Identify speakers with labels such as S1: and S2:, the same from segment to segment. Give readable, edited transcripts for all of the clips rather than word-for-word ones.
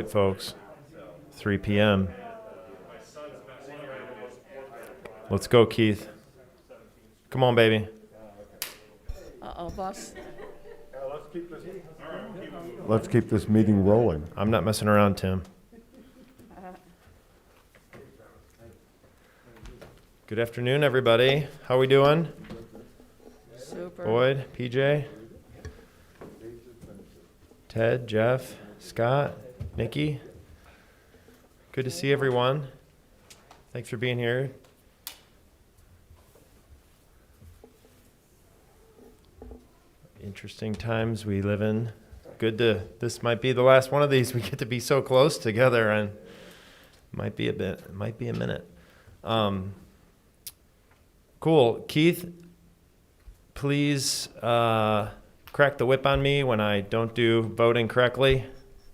S1: right, folks. 3 p.m. Let's go, Keith. Come on, baby.
S2: Boss.
S3: Let's keep this meeting rolling.
S1: I'm not messing around, Tim. Good afternoon, everybody. How we doing?
S2: Super.
S1: Boyd, PJ, Ted, Jeff, Scott, Nikki. Good to see everyone. Thanks for being here. Interesting times we live in. This might be the last one of these. We get to be so close together, and might be a minute. Cool. Keith, please crack the whip on me when I don't do voting correctly.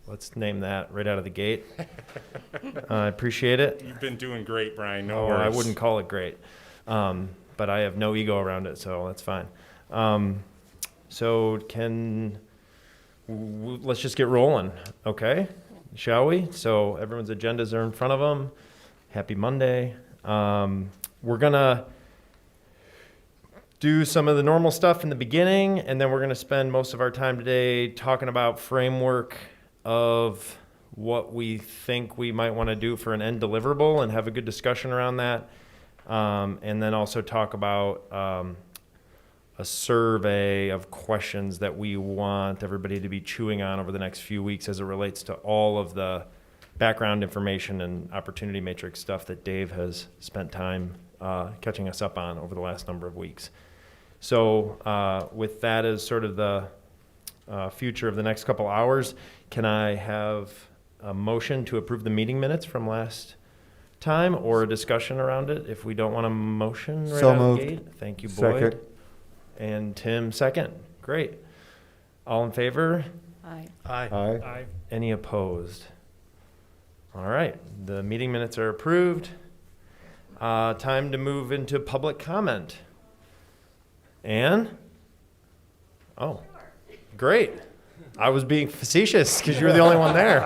S1: Let's name that right out of the gate. I appreciate it.
S4: You've been doing great, Brian. No
S1: I
S4: worries.
S1: wouldn't call it great. But I have no ego around it, so that's fine. So let's just get rolling, okay? Shall we? So everyone's agendas are in front of them. Happy Monday. We're going to do some of the normal stuff in the beginning, and then we're going to spend most of our time today talking about framework of what we think we might want to do for an end deliverable and have a good discussion around that. And then also talk about a survey of questions that we want everybody to be chewing on over the next few weeks as it relates to all of the background information and opportunity matrix stuff that Dave has spent time catching us up on over the last number of weeks. So with that as sort of the future of the next couple hours, can I have a motion to approve the meeting minutes from last time or a discussion around it if we don't want a motion right
S3: So
S1: out of the
S3: moved.
S1: gate? Thank you, Boyd.
S3: Second.
S1: And Tim, second. Great. All in favor?
S2: Aye.
S3: Aye.
S1: Any opposed? All right. The meeting minutes are approved. Time to move into public comment. Ann? Oh, great. I was being facetious because you were the only one there.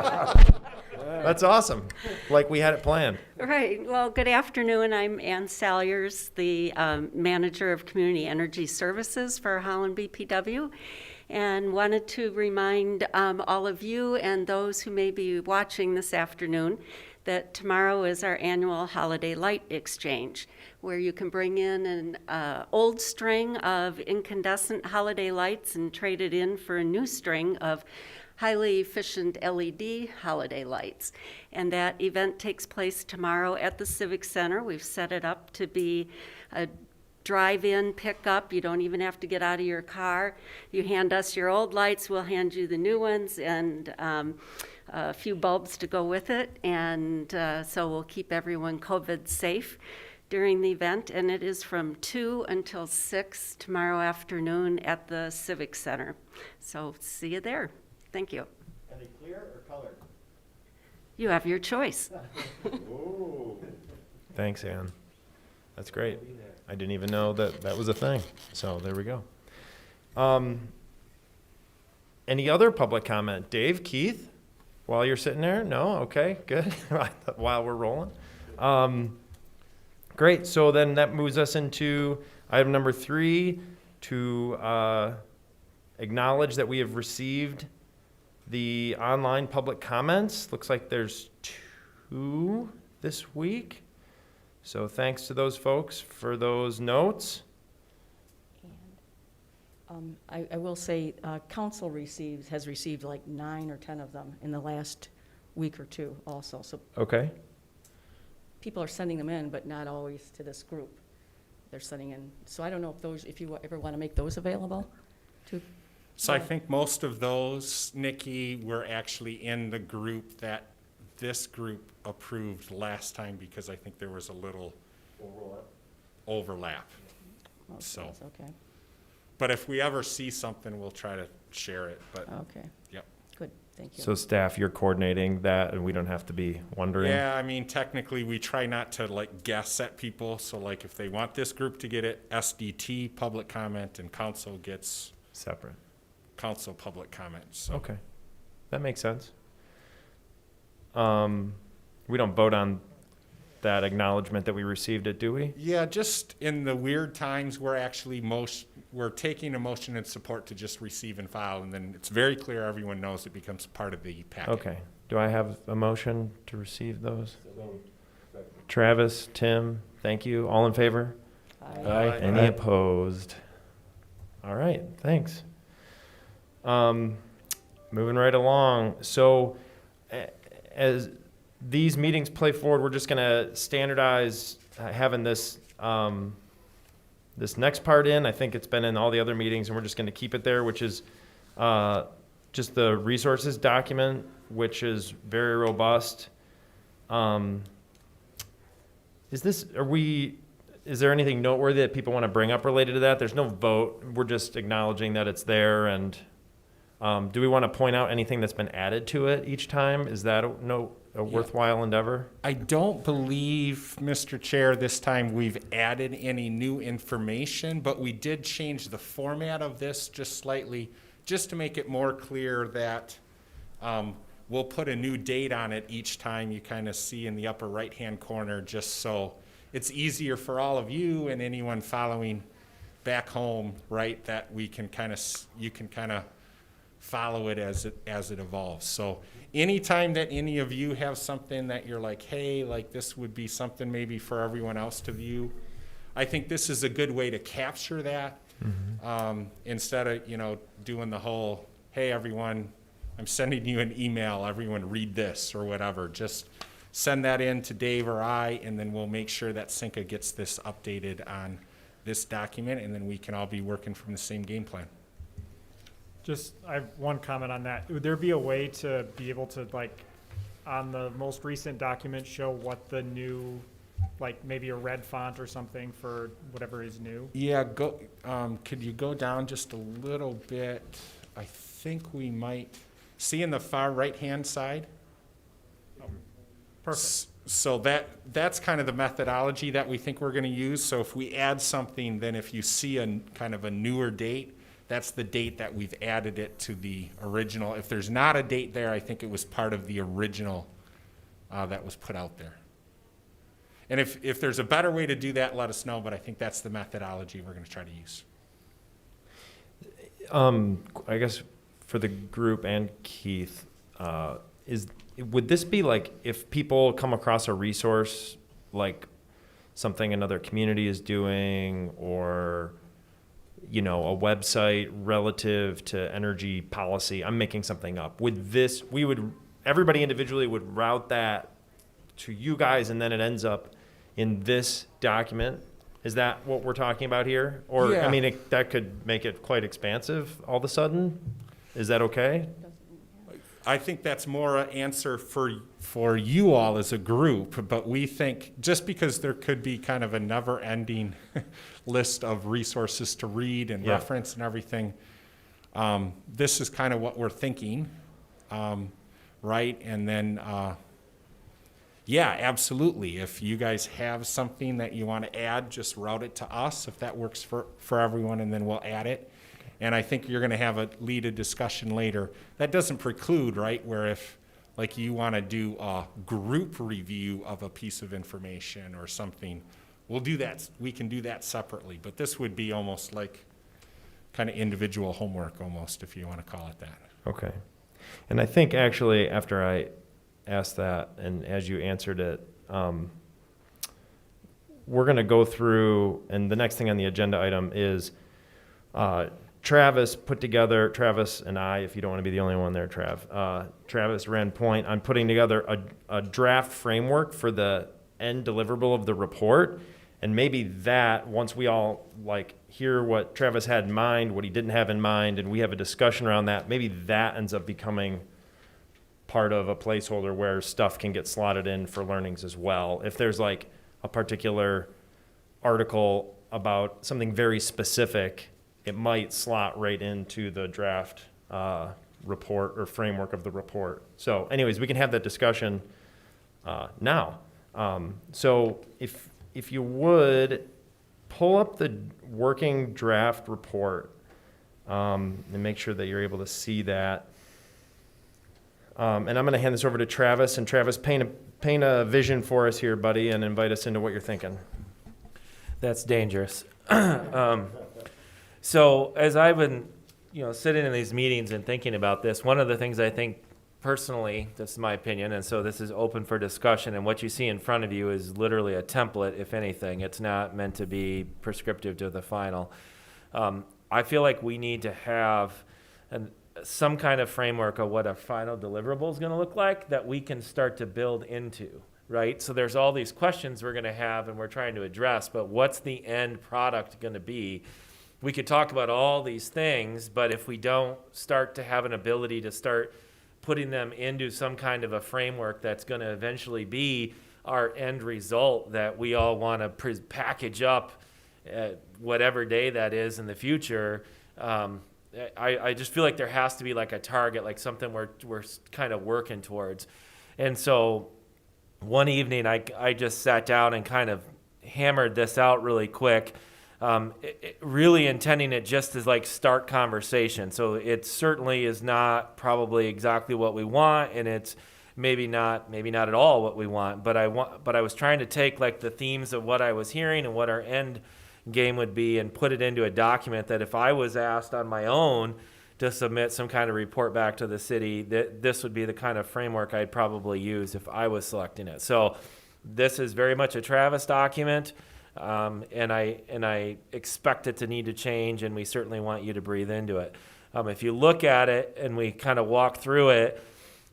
S1: That's awesome. Like we had it planned.
S5: Right. Well, good afternoon. I'm Ann Salyers, the manager of Community Energy Services for Holland BPW, and wanted to remind all of you and those who may be watching this afternoon that tomorrow is our annual holiday light exchange, where you can bring in an old string of incandescent holiday lights and trade it in for a new string of highly efficient LED holiday lights. And that event takes place tomorrow at the Civic Center. We've set it up to be a drive-in pickup. You don't even have to get out of your car. You hand us your old lights, we'll hand you the new ones, and a few bulbs to go with it. And so we'll keep everyone COVID safe during the event. And it is from 2 until 6 tomorrow afternoon at the Civic Center. So see you there. Thank you.
S1: Are they clear or colored?
S5: You have your choice.
S1: Thanks, Ann. That's great. I didn't even know that was a thing. So there we go. Any other public comment? Dave, Keith, while you're sitting there? No? Okay, good. While we're rolling. Great. So then that moves us into item number 3, to acknowledge that we have received the online public comments. Looks like there's 2 this week. So thanks to those folks for those notes.
S2: And I will say, council has received like 9 or 10 of them in the last week or 2 also. So
S1: Okay.
S2: people are sending them in, but not always to this group. They're sending in. So I don't know if you ever want to make those available to.
S4: So I think most of those, Nikki, were actually in the group that this group approved last time because I think there was a little overlap.
S2: Most
S4: So.
S2: of those, okay.
S4: But if we ever see something, we'll try to share it. But
S2: Okay.
S4: Yep.
S2: Good. Thank you.
S1: So staff, you're coordinating that and we don't have to be wondering.
S4: Yeah, I mean, technically, we try not to like guess at people. So like if they want this group to get it, SDT public comment and council gets
S1: Separate.
S4: council public comments. So.
S1: Okay. That makes sense. We don't vote on that acknowledgement that we received it, do we?
S4: Yeah, just in the weird times, we're taking a motion in support to just receive and file, and then it's very clear, everyone knows it becomes part of the packet.
S1: Okay. Do I have a motion to receive those? Travis, Tim, thank you. All in favor?
S2: Aye.
S1: Any opposed? All right, thanks. Moving right along. So as these meetings play forward, we're just going to standardize having this this next part in. I think it's been in all the other meetings, and we're just going to keep it there, which is just the resources document, which is very robust. Is there anything noteworthy that people want to bring up related to that? There's no vote. We're just acknowledging that it's there. And do we want to point out anything that's been added to it each time? Is that a worthwhile endeavor?
S4: I don't believe, Mr. Chair, this time we've added any new information, but we did change the format of this just slightly, just to make it more clear that we'll put a new date on it each time. You kind of see in the upper right-hand corner, just so it's easier for all of you and anyone following back home, right, that we can kind of, you can kind of follow it as it evolves. So anytime that any of you have something that you're like, hey, like this would be something maybe for everyone else to view, I think this is a good way to capture that. Instead of, doing the whole, hey, everyone, I'm sending you an email, everyone read this or whatever. Just send that in to Dave or I, and then we'll make sure that Cinca gets this updated on this document, and then we can all be working from the same game plan.
S6: I have one comment on that. Would there be a way to be able to, like, on the most recent document, show what the new, like, maybe a red font or something for whatever is new?
S4: Yeah, could you go down just a little bit? I think we might, see in the far right-hand side?
S6: Perfect.
S4: So that's kind of the methodology that we think we're going to use. So if we add something, then if you see a kind of a newer date, that's the date that we've added it to the original. If there's not a date there, I think it was part of the original that was put out there. And if there's a better way to do that, let us know, but I think that's the methodology we're going to try to use.
S1: I guess for the group and Keith, would this be like if people come across a resource, like something another community is doing, or a website relative to energy policy? I'm making something up. With this, everybody individually would route that to you guys, and then it ends up in this document. Is that what we're talking about here? Or,
S4: Yeah.
S1: I mean, that could make it quite expansive all of a sudden. Is that okay?
S4: I think that's more an answer for you all as a group, but we think just because there could be kind of a never-ending list of resources to read and
S1: Yeah.
S4: reference and everything, this is kind of what we're thinking, right? And then, yeah, absolutely. If you guys have something that you want to add, just route it to us if that works for everyone, and then we'll add it. And I think you're going to have a discussion later. That doesn't preclude, right, where if like you want to do a group review of a piece of information or something, we'll do that. We can do that separately. But this would be almost like kind of individual homework almost, if you want to call it that.
S1: Okay. And I think actually after I asked that and as you answered it, we're going to go through, and the next thing on the agenda item is Travis and I, if you don't want to be the only one there, Travis ran point on putting together a draft framework for the end deliverable of the report. And maybe that, once we all hear what Travis had in mind, what he didn't have in mind, and we have a discussion around that, maybe that ends up becoming part of a placeholder where stuff can get slotted in for learnings as well. If there's a particular article about something very specific, it might slot right into the draft report or framework of the report. So anyways, we can have that discussion now. So if you would, pull up the working draft report and make sure that you're able to see that. And I'm going to hand this over to Travis. And Travis, paint a vision for us here, buddy, and invite us into what you're thinking.
S7: That's dangerous. So as I've been, sitting in these meetings and thinking about this, one of the things I think personally, this is my opinion, and so this is open for discussion, and what you see in front of you is literally a template, if anything. It's not meant to be prescriptive to the final. I feel like we need to have some kind of framework of what a final deliverable is going to look like that we can start to build into, right? So there's all these questions we're going to have and we're trying to address, but what's the end product going to be? We could talk about all these things, but if we don't start to have an ability to start putting them into some kind of a framework that's going to eventually be our end result that we all want to package up whatever day that is in the future, I just feel like there has to be like a target, like something we're kind of working towards. And so one evening I just sat down and kind of hammered this out really quick, really intending it just as like start conversation. So it certainly is not probably exactly what we want, and it's maybe not at all what we want, but I was trying to take like the themes of what I was hearing and what our end game would be and put it into a document that if I was asked on my own to submit some kind of report back to the city, that this would be the kind of framework I'd probably use if I was selecting it. So this is very much a Travis document, and I expect it to need to change, and we certainly want you to breathe into it. If you look at it and we kind of walk through it,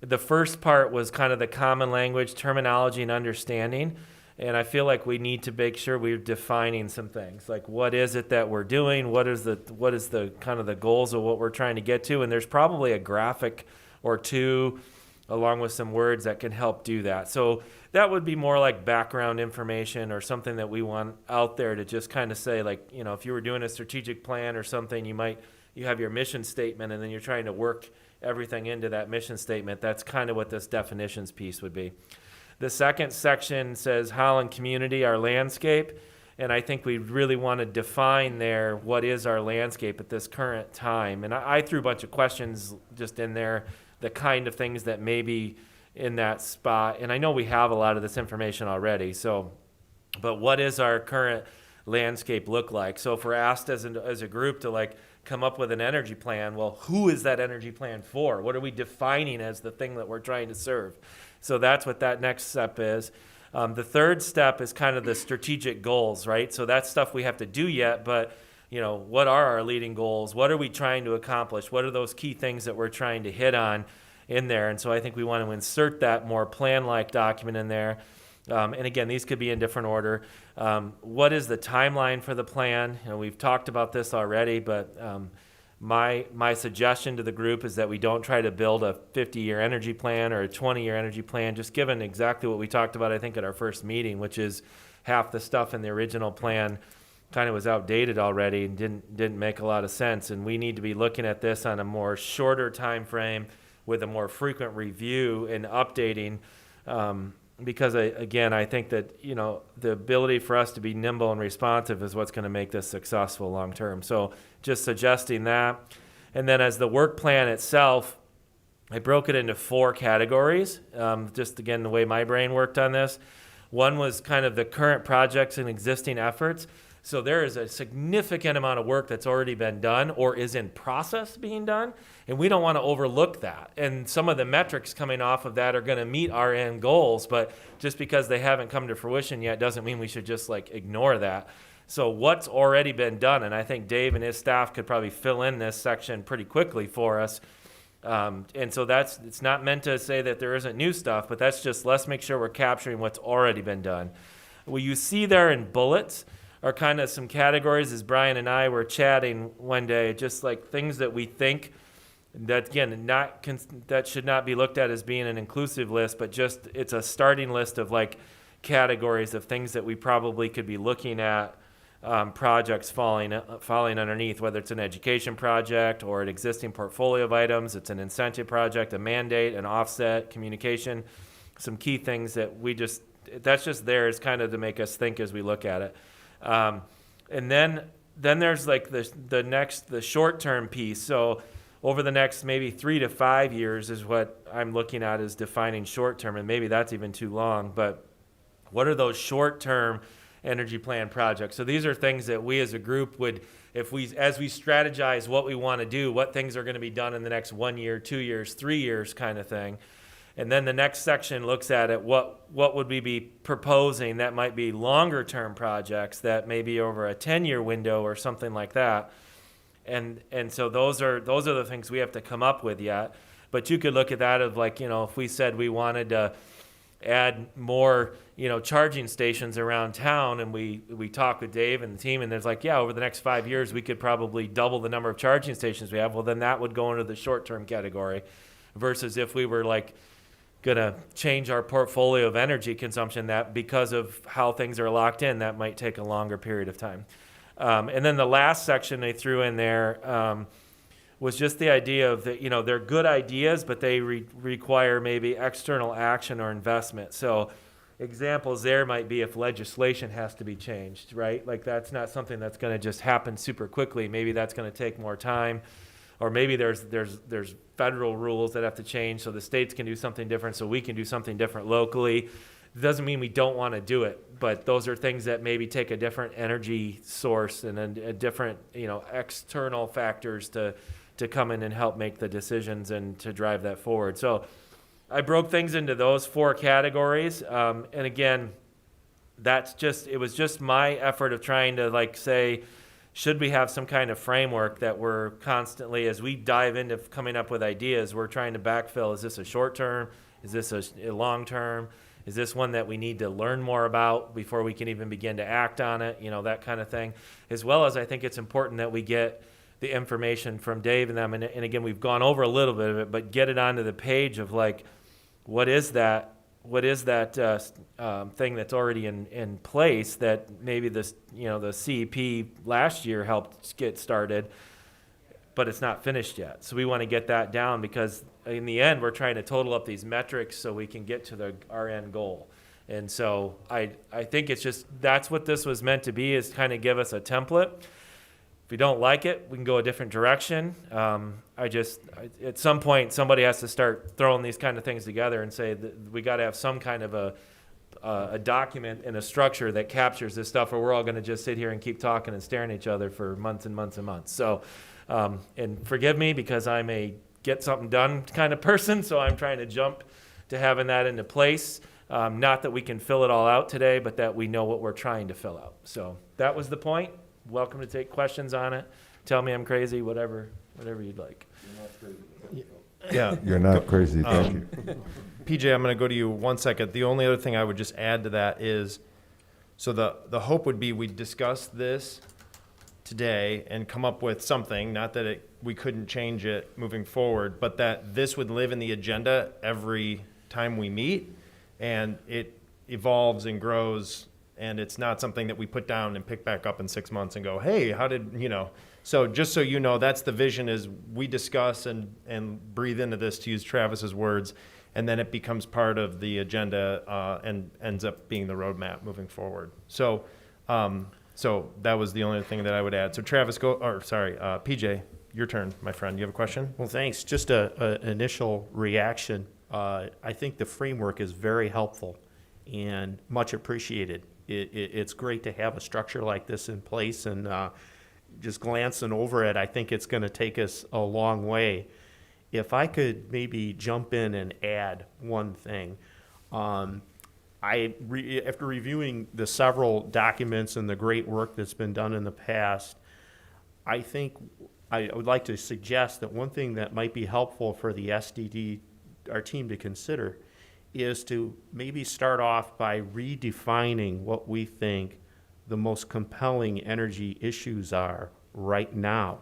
S7: the first part was kind of the common language, terminology, and understanding. And I feel like we need to make sure we're defining some things, like what is it that we're doing, what is the kind of the goals of what we're trying to get to, and there's probably a graphic or two along with some words that can help do that. So that would be more like background information or something that we want out there to just kind of say, like, if you were doing a strategic plan or something, you have your mission statement and then you're trying to work everything into that mission statement. That's kind of what this definitions piece would be. The second section says Holland community, our landscape, and I think we really want to define there what is our landscape at this current time. And I threw a bunch of questions just in there, the kind of things that may be in that spot. And I know we have a lot of this information already, but what is our current landscape look like? So if we're asked as a group to like come up with an energy plan, well, who is that energy plan for? What are we defining as the thing that we're trying to serve? So that's what that next step is. The third step is kind of the strategic goals, right? So that's stuff we have to do yet, but what are our leading goals? What are we trying to accomplish? What are those key things that we're trying to hit on in there? And so I think we want to insert that more plan-like document in there. And again, these could be in different order. What is the timeline for the plan? We've talked about this already, but my suggestion to the group is that we don't try to build a 50-year energy plan or a 20-year energy plan, just given exactly what we talked about, I think, at our first meeting, which is half the stuff in the original plan kind of was outdated already and didn't make a lot of sense. And we need to be looking at this on a more shorter time frame with a more frequent review and updating, because I think that the ability for us to be nimble and responsive is what's going to make this successful long term. So just suggesting that. And then as the work plan itself, I broke it into 4 categories, just again the way my brain worked on this. One was kind of the current projects and existing efforts. So there is a significant amount of work that's already been done or is in process being done, and we don't want to overlook that. And some of the metrics coming off of that are going to meet our end goals, but just because they haven't come to fruition yet doesn't mean we should just like ignore that. So what's already been done, and I think Dave and his staff could probably fill in this section pretty quickly for us. And so it's not meant to say that there isn't new stuff, but that's just, let's make sure we're capturing what's already been done. What you see there in bullets are kind of some categories, as Brian and I were chatting one day, just like things that we think that, again, that should not be looked at as being an inclusive list, but just it's a starting list of like categories of things that we probably could be looking at, projects falling underneath, whether it's an education project or an existing portfolio of items, it's an incentive project, a mandate, an offset, communication, some key things that that's just there is kind of to make us think as we look at it. And then there's like the short-term piece. So over the next maybe 3 to 5 years is what I'm looking at as defining short term, and maybe that's even too long, but what are those short term energy plan projects? So these are things that we as a group would, as we strategize what we want to do, what things are going to be done in the next 1 year, 2 years, 3 years kind of thing. And then the next section looks at it, what would we be proposing that might be longer term projects that may be over a 10-year window or something like that. And so those are the things we have to come up with yet. But you could look at that of like, if we said we wanted to add more, charging stations around town, and we talk with Dave and the team, and there's like, yeah, over the next 5 years, we could probably double the number of charging stations we have. Well, then that would go into the short-term category versus if we were like gonna change our portfolio of energy consumption, that because of how things are locked in, that might take a longer period of time. And then the last section they threw in there was just the idea of that, they're good ideas, but they require maybe external action or investment. So examples there might be if legislation has to be changed, right? Like that's not something that's going to just happen super quickly. Maybe that's going to take more time, or maybe there's federal rules that have to change so the states can do something different, so we can do something different locally. It doesn't mean we don't want to do it, but those are things that maybe take a different energy source and a different, external factors to come in and help make the decisions and to drive that forward. So I broke things into those 4 categories. And again, it was just my effort of trying to say, should we have some kind of framework that we're constantly, as we dive into coming up with ideas, we're trying to backfill. Is this a short term? Is this a long term? Is this one that we need to learn more about before we can even begin to act on it? That kind of thing. As well as I think it's important that we get the information from Dave and them. And again, we've gone over a little bit of it, but get it onto the page of what is that thing that's already in place that maybe this, the CEP last year helped get started, but it's not finished yet. So we want to get that down because in the end, we're trying to total up these metrics so we can get to our end goal. And so I think it's just, that's what this was meant to be, is kind of give us a template. If we don't like it, we can go a different direction. At some point, somebody has to start throwing these kind of things together and say that we got to have some kind of a document and a structure that captures this stuff, or we're all going to just sit here and keep talking and staring at each other for months and months and months. So, and forgive me because I'm a get something done kind of person, so I'm trying to jump to having that into place. Not that we can fill it all out today, but that we know what we're trying to fill out. So that was the point. Welcome to take questions on it. Tell me I'm crazy, whatever you'd like.
S1: Yeah.
S3: You're not crazy, thank you.
S1: PJ, I'm going to go to you 1 second. The only other thing I would just add to that is, so the hope would be we discuss this today and come up with something, not that we couldn't change it moving forward, but that this would live in the agenda every time we meet, and it evolves and grows, and it's not something that we put down and pick back up in 6 months and go, hey, how did, So just so you know, that's the vision, is we discuss and breathe into this, to use Travis's words, and then it becomes part of the agenda and ends up being the roadmap moving forward. So that was the only thing that I would add. So Travis, PJ, your turn, my friend. You have a question?
S8: Well, thanks. Just a initial reaction. I think the framework is very helpful and much appreciated. It's great to have a structure like this in place, and just glancing over it, I think it's going to take us a long way. If I could maybe jump in and add one thing. After reviewing the several documents and the great work that's been done in the past, I think I would like to suggest that one thing that might be helpful for the SDD, our team, to consider is to maybe start off by redefining what we think the most compelling energy issues are right now.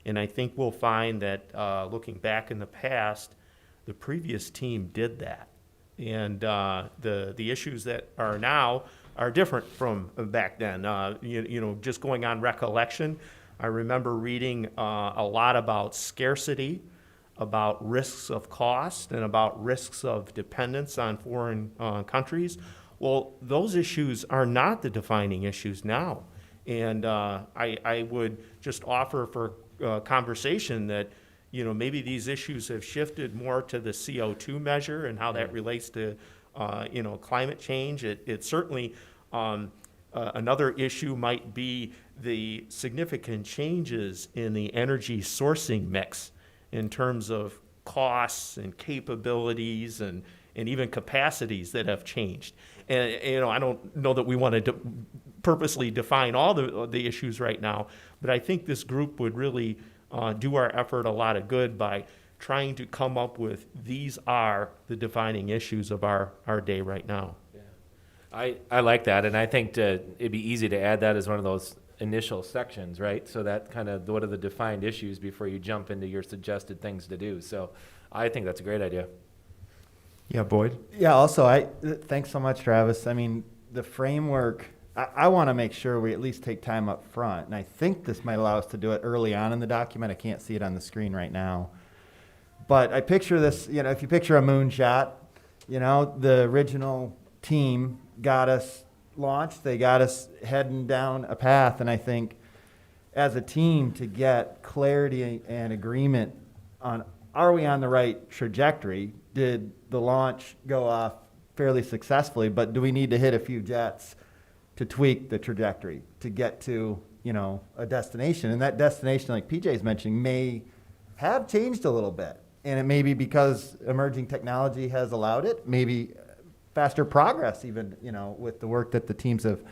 S8: And I think we'll find that looking back in the past, the previous team did that. And the issues that are now are different from back then. Just going on recollection, I remember reading a lot about scarcity, about risks of cost, and about risks of dependence on foreign countries. Well, those issues are not the defining issues now. And I would just offer for conversation that, maybe these issues have shifted more to the CO2 measure and how that relates to, climate change. It certainly, another issue might be the significant changes in the energy sourcing mix in terms of costs and capabilities and even capacities that have changed. And, I don't know that we want to purposely define all the issues right now, but I think this group would really do our effort a lot of good by trying to come up with these are the defining issues of our day right now.
S7: I like that, and I think it'd be easy to add that as one of those initial sections, right? So that kind of, what are the defined issues before you jump into your suggested things to do? So I think that's a great idea.
S1: Yeah, Boyd?
S9: Yeah, also, thanks so much, Travis. I mean, the framework, I want to make sure we at least take time up front, and I think this might allow us to do it early on in the document. I can't see it on the screen right now. But I picture this, if you picture a moonshot, the original team got us launched, they got us heading down a path, and I think as a team to get clarity and agreement on, are we on the right trajectory? Did the launch go off fairly successfully, but do we need to hit a few jets to tweak the trajectory to get to, a destination? And that destination, like PJ's mentioning, may have changed a little bit. And it may be because emerging technology has allowed it, maybe faster progress even, with the work that the teams have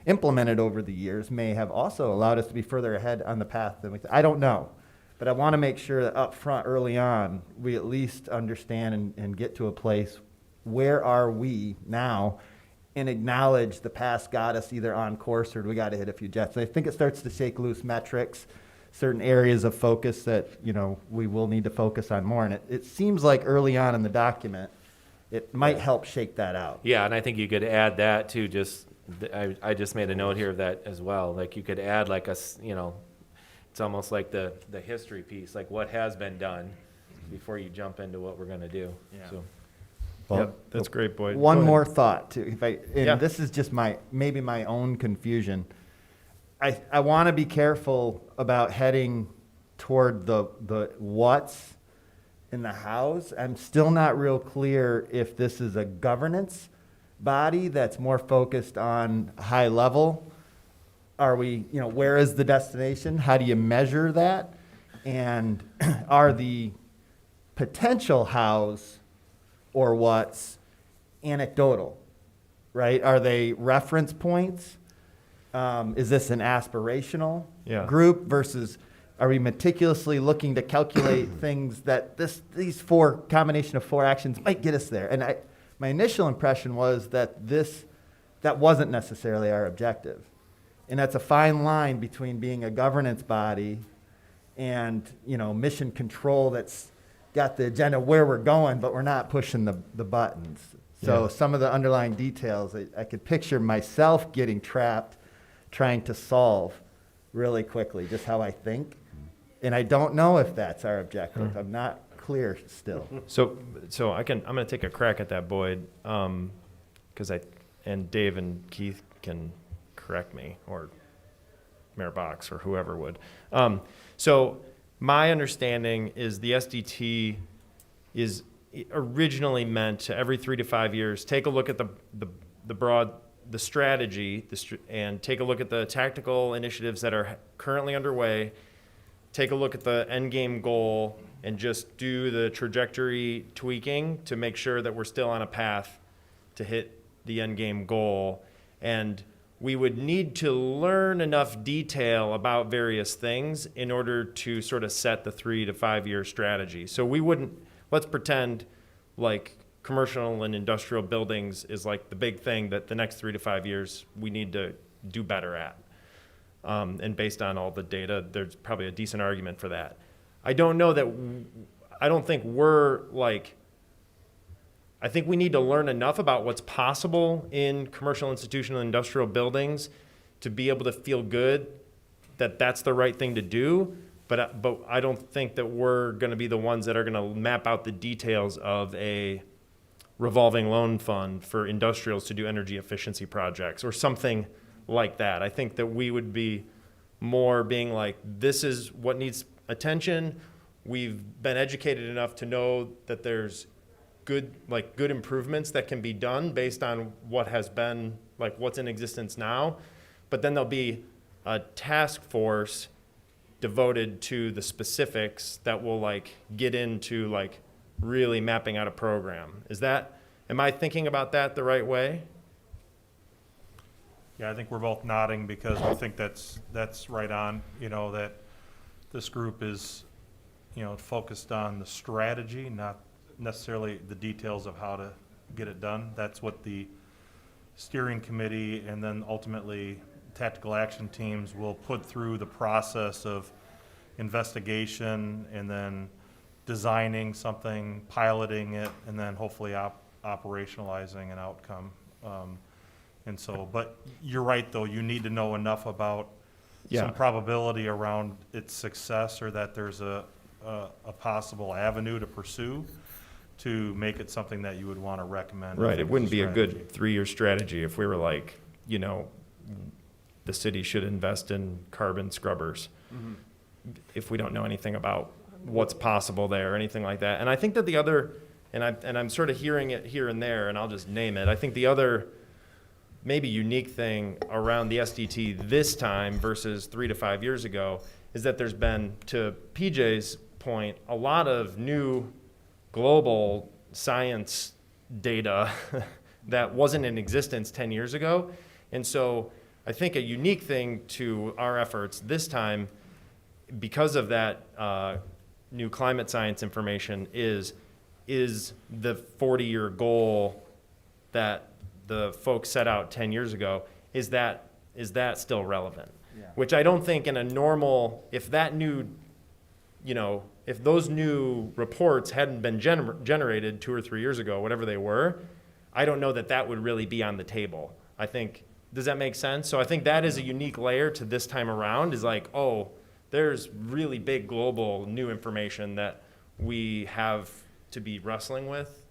S9: implemented over the years may have also allowed us to be further ahead on the path than I don't know. But I want to make sure that up front, early on, we at least understand and get to a place, where are we now, and acknowledge the past got us either on course or we got to hit a few jets. And I think it starts to shake loose metrics, certain areas of focus that, we will need to focus on more. And it seems like early on in the document, it might help shake that out.
S7: Yeah, and I think you could add that too. I just made a note here of that as well. Like you could add like it's almost like the history piece, like what has been done before you jump into what we're going to do.
S9: Yeah.
S7: So.
S1: Yep, that's great, Boyd.
S9: One
S1: Go
S9: more
S1: ahead.
S9: thought too.
S1: Yeah.
S9: This is just maybe my own confusion. I want to be careful about heading toward the what's in the hows. I'm still not real clear if this is a governance body that's more focused on high level. Are we, where is the destination? How do you measure that? And are the potential hows or what's anecdotal, right? Are they reference points? Is this an aspirational
S1: Yeah.
S9: group versus are we meticulously looking to calculate things that these combination of four actions might get us there? And my initial impression was that that wasn't necessarily our objective. And that's a fine line between being a governance body and, mission control that's got the agenda where we're going, but we're not pushing the buttons. So
S1: Yeah.
S9: some of the underlying details, I could picture myself getting trapped trying to solve really quickly, just how I think. And I don't know if that's our objective. I'm not clear still.
S1: So I'm going to take a crack at that, Boyd, because and Dave and Keith can correct me, or Mayor Box or whoever would. So my understanding is the SDT is originally meant to every 3 to 5 years take a look at the strategy, and take a look at the tactical initiatives that are currently underway, take a look at the end game goal, and just do the trajectory tweaking to make sure that we're still on a path to hit the end game goal. And we would need to learn enough detail about various things in order to sort of set the 3 to 5 year strategy. So let's pretend like commercial and industrial buildings is like the big thing that the next 3 to 5 years we need to do better at. And based on all the data, there's probably a decent argument for that. I don't think I think we need to learn enough about what's possible in commercial, institutional, and industrial buildings to be able to feel good that that's the right thing to do. But I don't think that we're going to be the ones that are going to map out the details of a revolving loan fund for industrials to do energy efficiency projects or something like that. I think that we would be more being like, this is what needs attention. we've been educated enough to know that there's good improvements that can be done based on what has been, like what's in existence now. But then there'll be a task force devoted to the specifics that will like get into like really mapping out a program. Am I thinking about that the right way?
S10: Yeah, I think we're both nodding because we think that's right on, that this group is, focused on the strategy, not necessarily the details of how to get it done. That's what the steering committee and then ultimately tactical action teams will put through the process of investigation and then designing something, piloting it, and then hopefully operationalizing an outcome. And so, but you're right, though, you need to know enough about
S1: Yeah.
S10: some probability around its success or that there's a possible avenue to pursue to make it something that you would want to recommend.
S1: Right, it wouldn't be a
S10: strategy.
S1: good 3-year strategy if we were like, the city should invest in carbon scrubbers. If we don't know anything about what's possible there or anything like that. And I think that the other, and I'm sort of hearing it here and there, and I'll just name it. I think the other maybe unique thing around the SDT this time versus 3 to 5 years ago is that there's been, to PJ's point, a lot of new global science data that wasn't in existence 10 years ago. And so I think a unique thing to our efforts this time, because of that new climate science information, is the 40-year goal that the folks set out 10 years ago, is that still relevant?
S9: Yeah.
S1: Which I don't think in a normal, if those new reports hadn't been generated 2 or 3 years ago, whatever they were, I don't know that would really be on the table. I think, does that make sense? So I think that is a unique layer to this time around, is like, oh, there's really big global new information that we have to be wrestling with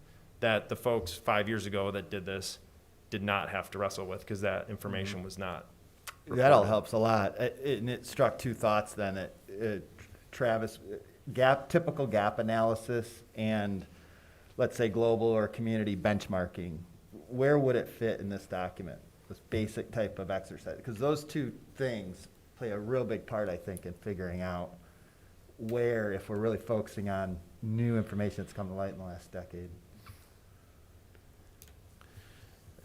S1: that the folks 5 years ago that did this did not have to wrestle with because that information was not.
S9: That all
S1: reported.
S9: helps a lot. And it struck two thoughts then. Travis, typical gap analysis and, let's say, global or community benchmarking. Where would it fit in this document, this basic type of exercise? Because those two things play a real big part, I think, in figuring out where, if we're really focusing on new information that's come to light in the last decade.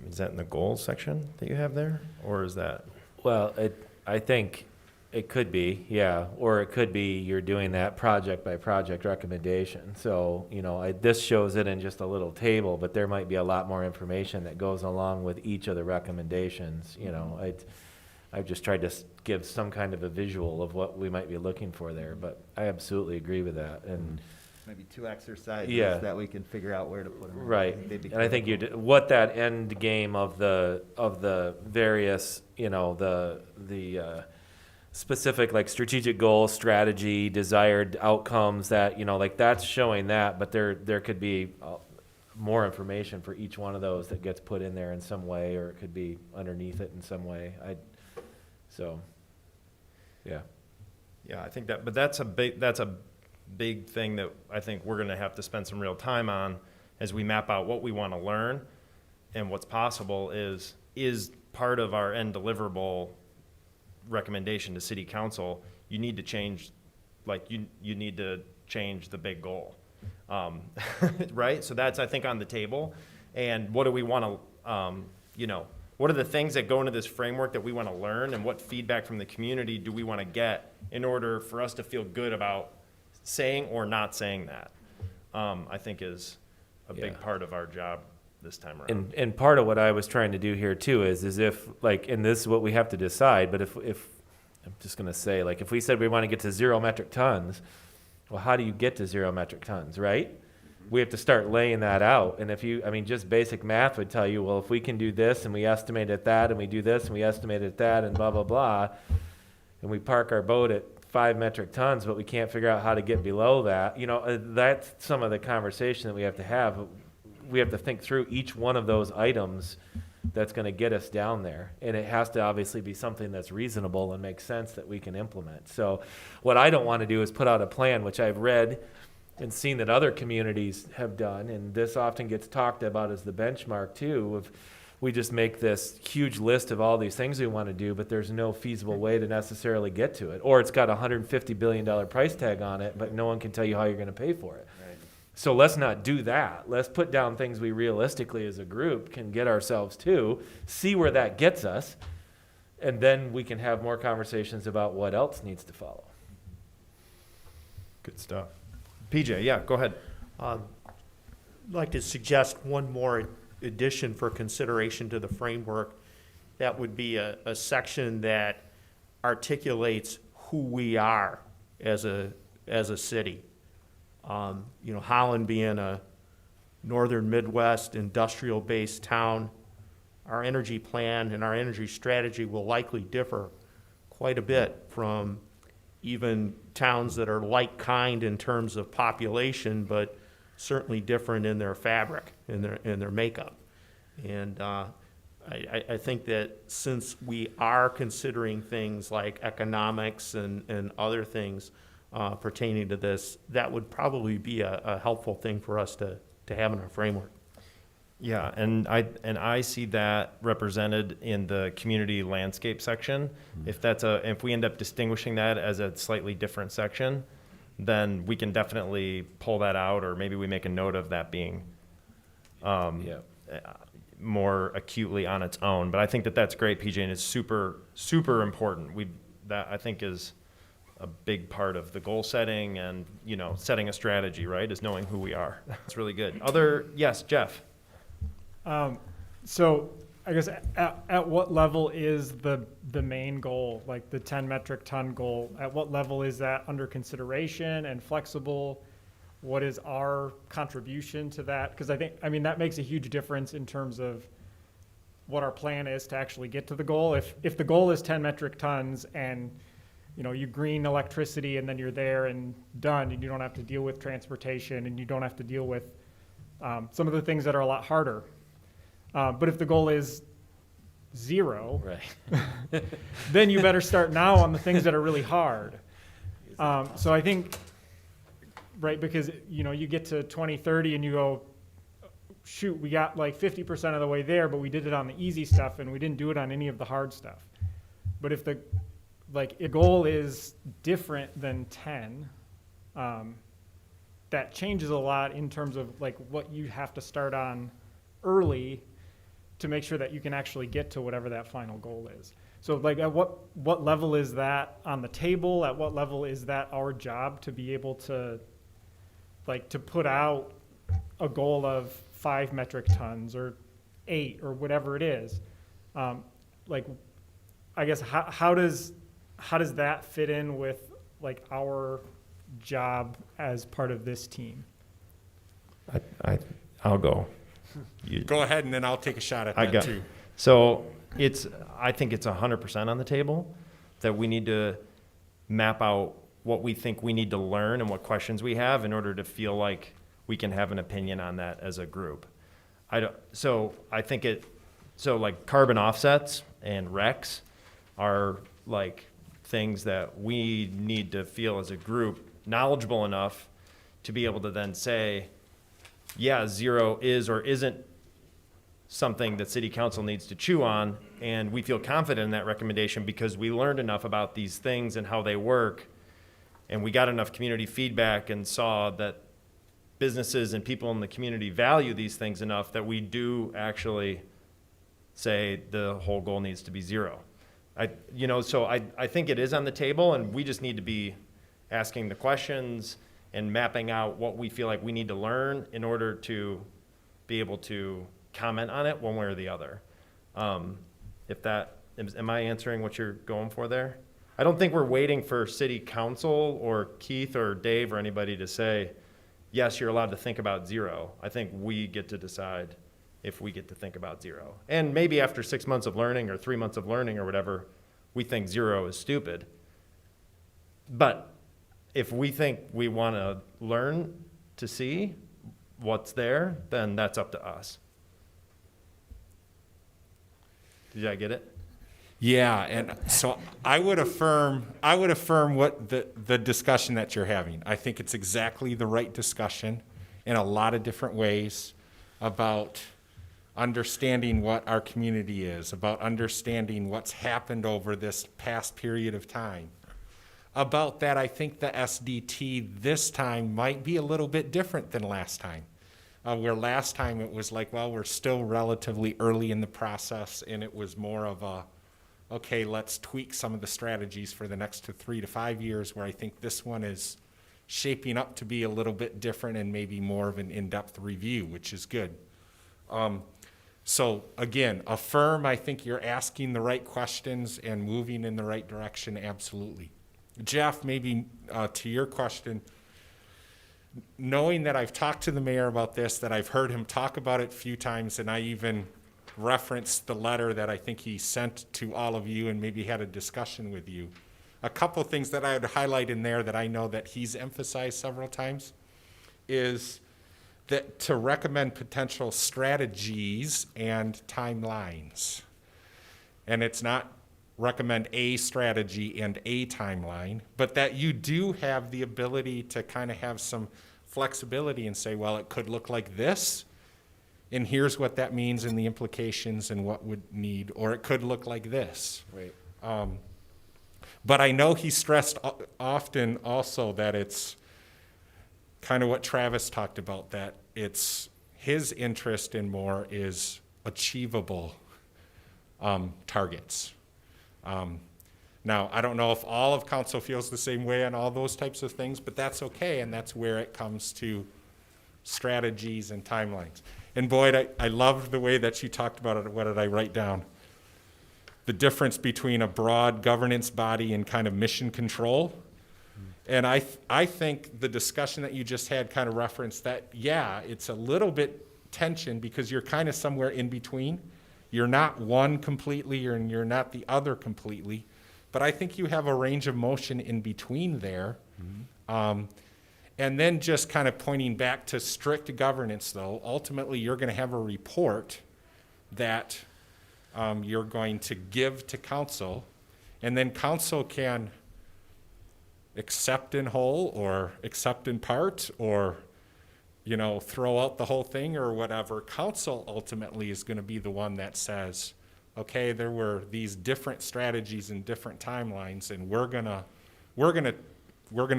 S1: Is that in the goals section that you have there, or is that?
S7: Well, I think it could be, yeah, or it could be you're doing that project by project recommendation. So, this shows it in just a little table, but there might be a lot more information that goes along with each of the recommendations. I've just tried to give some kind of a visual of what we might be looking for there, but I absolutely agree with that. And
S9: Maybe 2 exercises
S7: Yeah.
S9: that we can figure out where to put them.
S7: right, and I think what that end game of the various, the specific like strategic goals, strategy, desired outcomes that that's showing that, but there could be more information for each one of those that gets put in there in some way, or it could be underneath it in some way. Yeah.
S1: Yeah, I think that's a big thing that I think we're going to have to spend some real time on as we map out what we want to learn and what's possible is part of our end deliverable recommendation to city council. You need to change, you need to change the big goal, right? So that's, I think, on the table. And what do we want to, what are the things that go into this framework that we want to learn, and what feedback from the community do we want to get in order for us to feel good about saying or not saying that, I think is a big
S7: Yeah.
S1: part of our job this time around.
S7: And part of what I was trying to do here too is if and this is what we have to decide, but if I'm just going to say, if we said we want to get to 0 metric tons, well, how do you get to 0 metric tons, right? We have to start laying that out. And just basic math would tell you, well, if we can do this and we estimate at that and we do this and we estimate at that and blah, blah, blah, and we park our boat at 5 metric tons, but we can't figure out how to get below that, that's some of the conversation that we have to have. We have to think through each one of those items that's gonna get us down there. And it has to obviously be something that's reasonable and makes sense that we can implement. So what I don't wanna do is put out a plan, which I've read and seen that other communities have done, and this often gets talked about as the benchmark too, of we just make this huge list of all these things we want to do, but there's no feasible way to necessarily get to it. Or it's got a $150 billion price tag on it, but no one can tell you how you're going to pay for it. So let's not do that. Let's put down things we realistically as a group can get ourselves to, see where that gets us, and then we can have more conversations about what else needs to follow.
S1: Good stuff. PJ, yeah, go ahead.
S8: I'd like to suggest one more addition for consideration to the framework. That would be a section that articulates who we are as a city. Holland being a northern Midwest industrial-based town, our energy plan and our energy strategy will likely differ quite a bit from even towns that are like kind in terms of population, but certainly different in their fabric, in their makeup. And I think that since we are considering things like economics and other things pertaining to this, that would probably be a helpful thing for us to have in our framework.
S1: Yeah, and I see that represented in the community landscape section. If we end up distinguishing that as a slightly different section, then we can definitely pull that out, or maybe we make a note of that being more acutely on its own. But I think that that's great, PJ, and it's super, super important. That I think is a big part of the goal setting and, setting a strategy, right, is knowing who we are. It's really good. Yes, Jeff.
S6: So I guess at what level is the main goal, like the 10 metric ton goal? At what level is that under consideration and flexible? What is our contribution to that? Because that makes a huge difference in terms of what our plan is to actually get to the goal. If the goal is 10 metric tons and you green electricity and then you're there and done, and you don't have to deal with transportation and you don't have to deal with some of the things that are a lot harder. But if the goal is 0,
S7: Right.
S6: then you better start now on the things that are really hard. So I think, right, because you get to 2030 and you go, shoot, we got like 50% of the way there, but we did it on the easy stuff and we didn't do it on any of the hard stuff. But if the goal is different than 10, that changes a lot in terms of what you have to start on early to make sure that you can actually get to whatever that final goal is. So at what level is that on the table? At what level is that our job to be able to to put out a goal of 5 metric tons or 8 or whatever it is? I guess how does that fit in with our job as part of this team?
S1: I'll go.
S4: Go ahead, and then I'll take a shot at that too.
S1: So I think it's 100% on the table that we need to map out what we think we need to learn and what questions we have in order to feel like we can have an opinion on that as a group. Carbon offsets and RECs are things that we need to feel as a group knowledgeable enough to be able to then say, yeah, 0 is or isn't something that city council needs to chew on, and we feel confident in that recommendation because we learned enough about these things and how they work, and we got enough community feedback and saw that businesses and people in the community value these things enough that we do actually say the whole goal needs to be 0. I think it is on the table, and we just need to be asking the questions and mapping out what we feel like we need to learn in order to be able to comment on it one way or the other. Am I answering what you're going for there? I don't think we're waiting for city council or Keith or Dave or anybody to say, yes, you're allowed to think about 0. I think we get to decide if we get to think about 0. And maybe after 6 months of learning or 3 months of learning or whatever, we think 0 is stupid. But if we think we want to learn to see what's there, then that's up to us. Did I get it?
S4: Yeah, and so I would affirm what the discussion that you're having. I think it's exactly the right discussion in a lot of different ways about understanding what our community is, about understanding what's happened over this past period of time. About that, I think the SDT this time might be a little bit different than last time. Where last time it was like, well, we're still relatively early in the process, and it was more of a, okay, let's tweak some of the strategies for the next 3 to 5 years, where I think this one is shaping up to be a little bit different and maybe more of an in-depth review, which is good. So again, affirm, I think you're asking the right questions and moving in the right direction, absolutely. Jeff, maybe to your question, knowing that I've talked to the mayor about this, that I've heard him talk about it a few times, and I even referenced the letter that I think he sent to all of you and maybe had a discussion with you. A couple of things that I would highlight in there that I know that he's emphasized several times is that to recommend potential strategies and timelines. And it's not recommend a strategy and a timeline, but that you do have the ability to kind of have some flexibility and say, well, it could look like this, and here's what that means and the implications and what would need, or it could look like this.
S7: Right.
S4: But I know he stressed often also that it's kind of what Travis talked about, that it's his interest in more is achievable targets. Now, I don't know if all of council feels the same way on all those types of things, but that's okay, and that's where it comes to strategies and timelines. And Boyd, I loved the way that you talked about it. What did I write down? The difference between a broad governance body and kind of mission control. And I think the discussion that you just had kind of referenced that, yeah, it's a little bit tension because you're kind of somewhere in between. You're not one completely, and you're not the other completely. But I think you have a range of motion in between there. Mm-hmm. And then just kind of pointing back to strict governance, though, ultimately you're going to have a report that you're going to give to council, and then council can accept in whole or accept in part or, you know, throw out the whole thing or whatever. Council ultimately is going to be the one that says, okay, there were these different strategies and different timelines, and we're gonna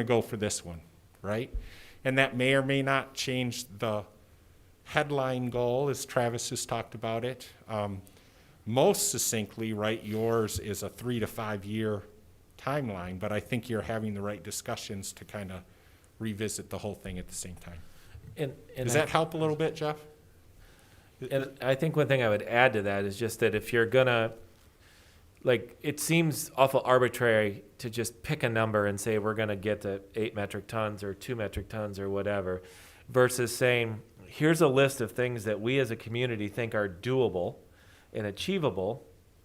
S4: go for this one, right? And that may or may not change the headline goal, as Travis has talked about it. Most succinctly, right, yours is a 3 to 5 year timeline, but I think you're having the right discussions to kind of revisit the whole thing at the same time.
S7: And
S4: Does that help a little bit, Jeff?
S7: And I think one thing I would add to that is just that if you're gonna, like, it seems awful arbitrary to just pick a number and say we're gonna get to 8 metric tons or 2 metric tons or whatever, versus saying, here's a list of things that we as a community think are doable and achievable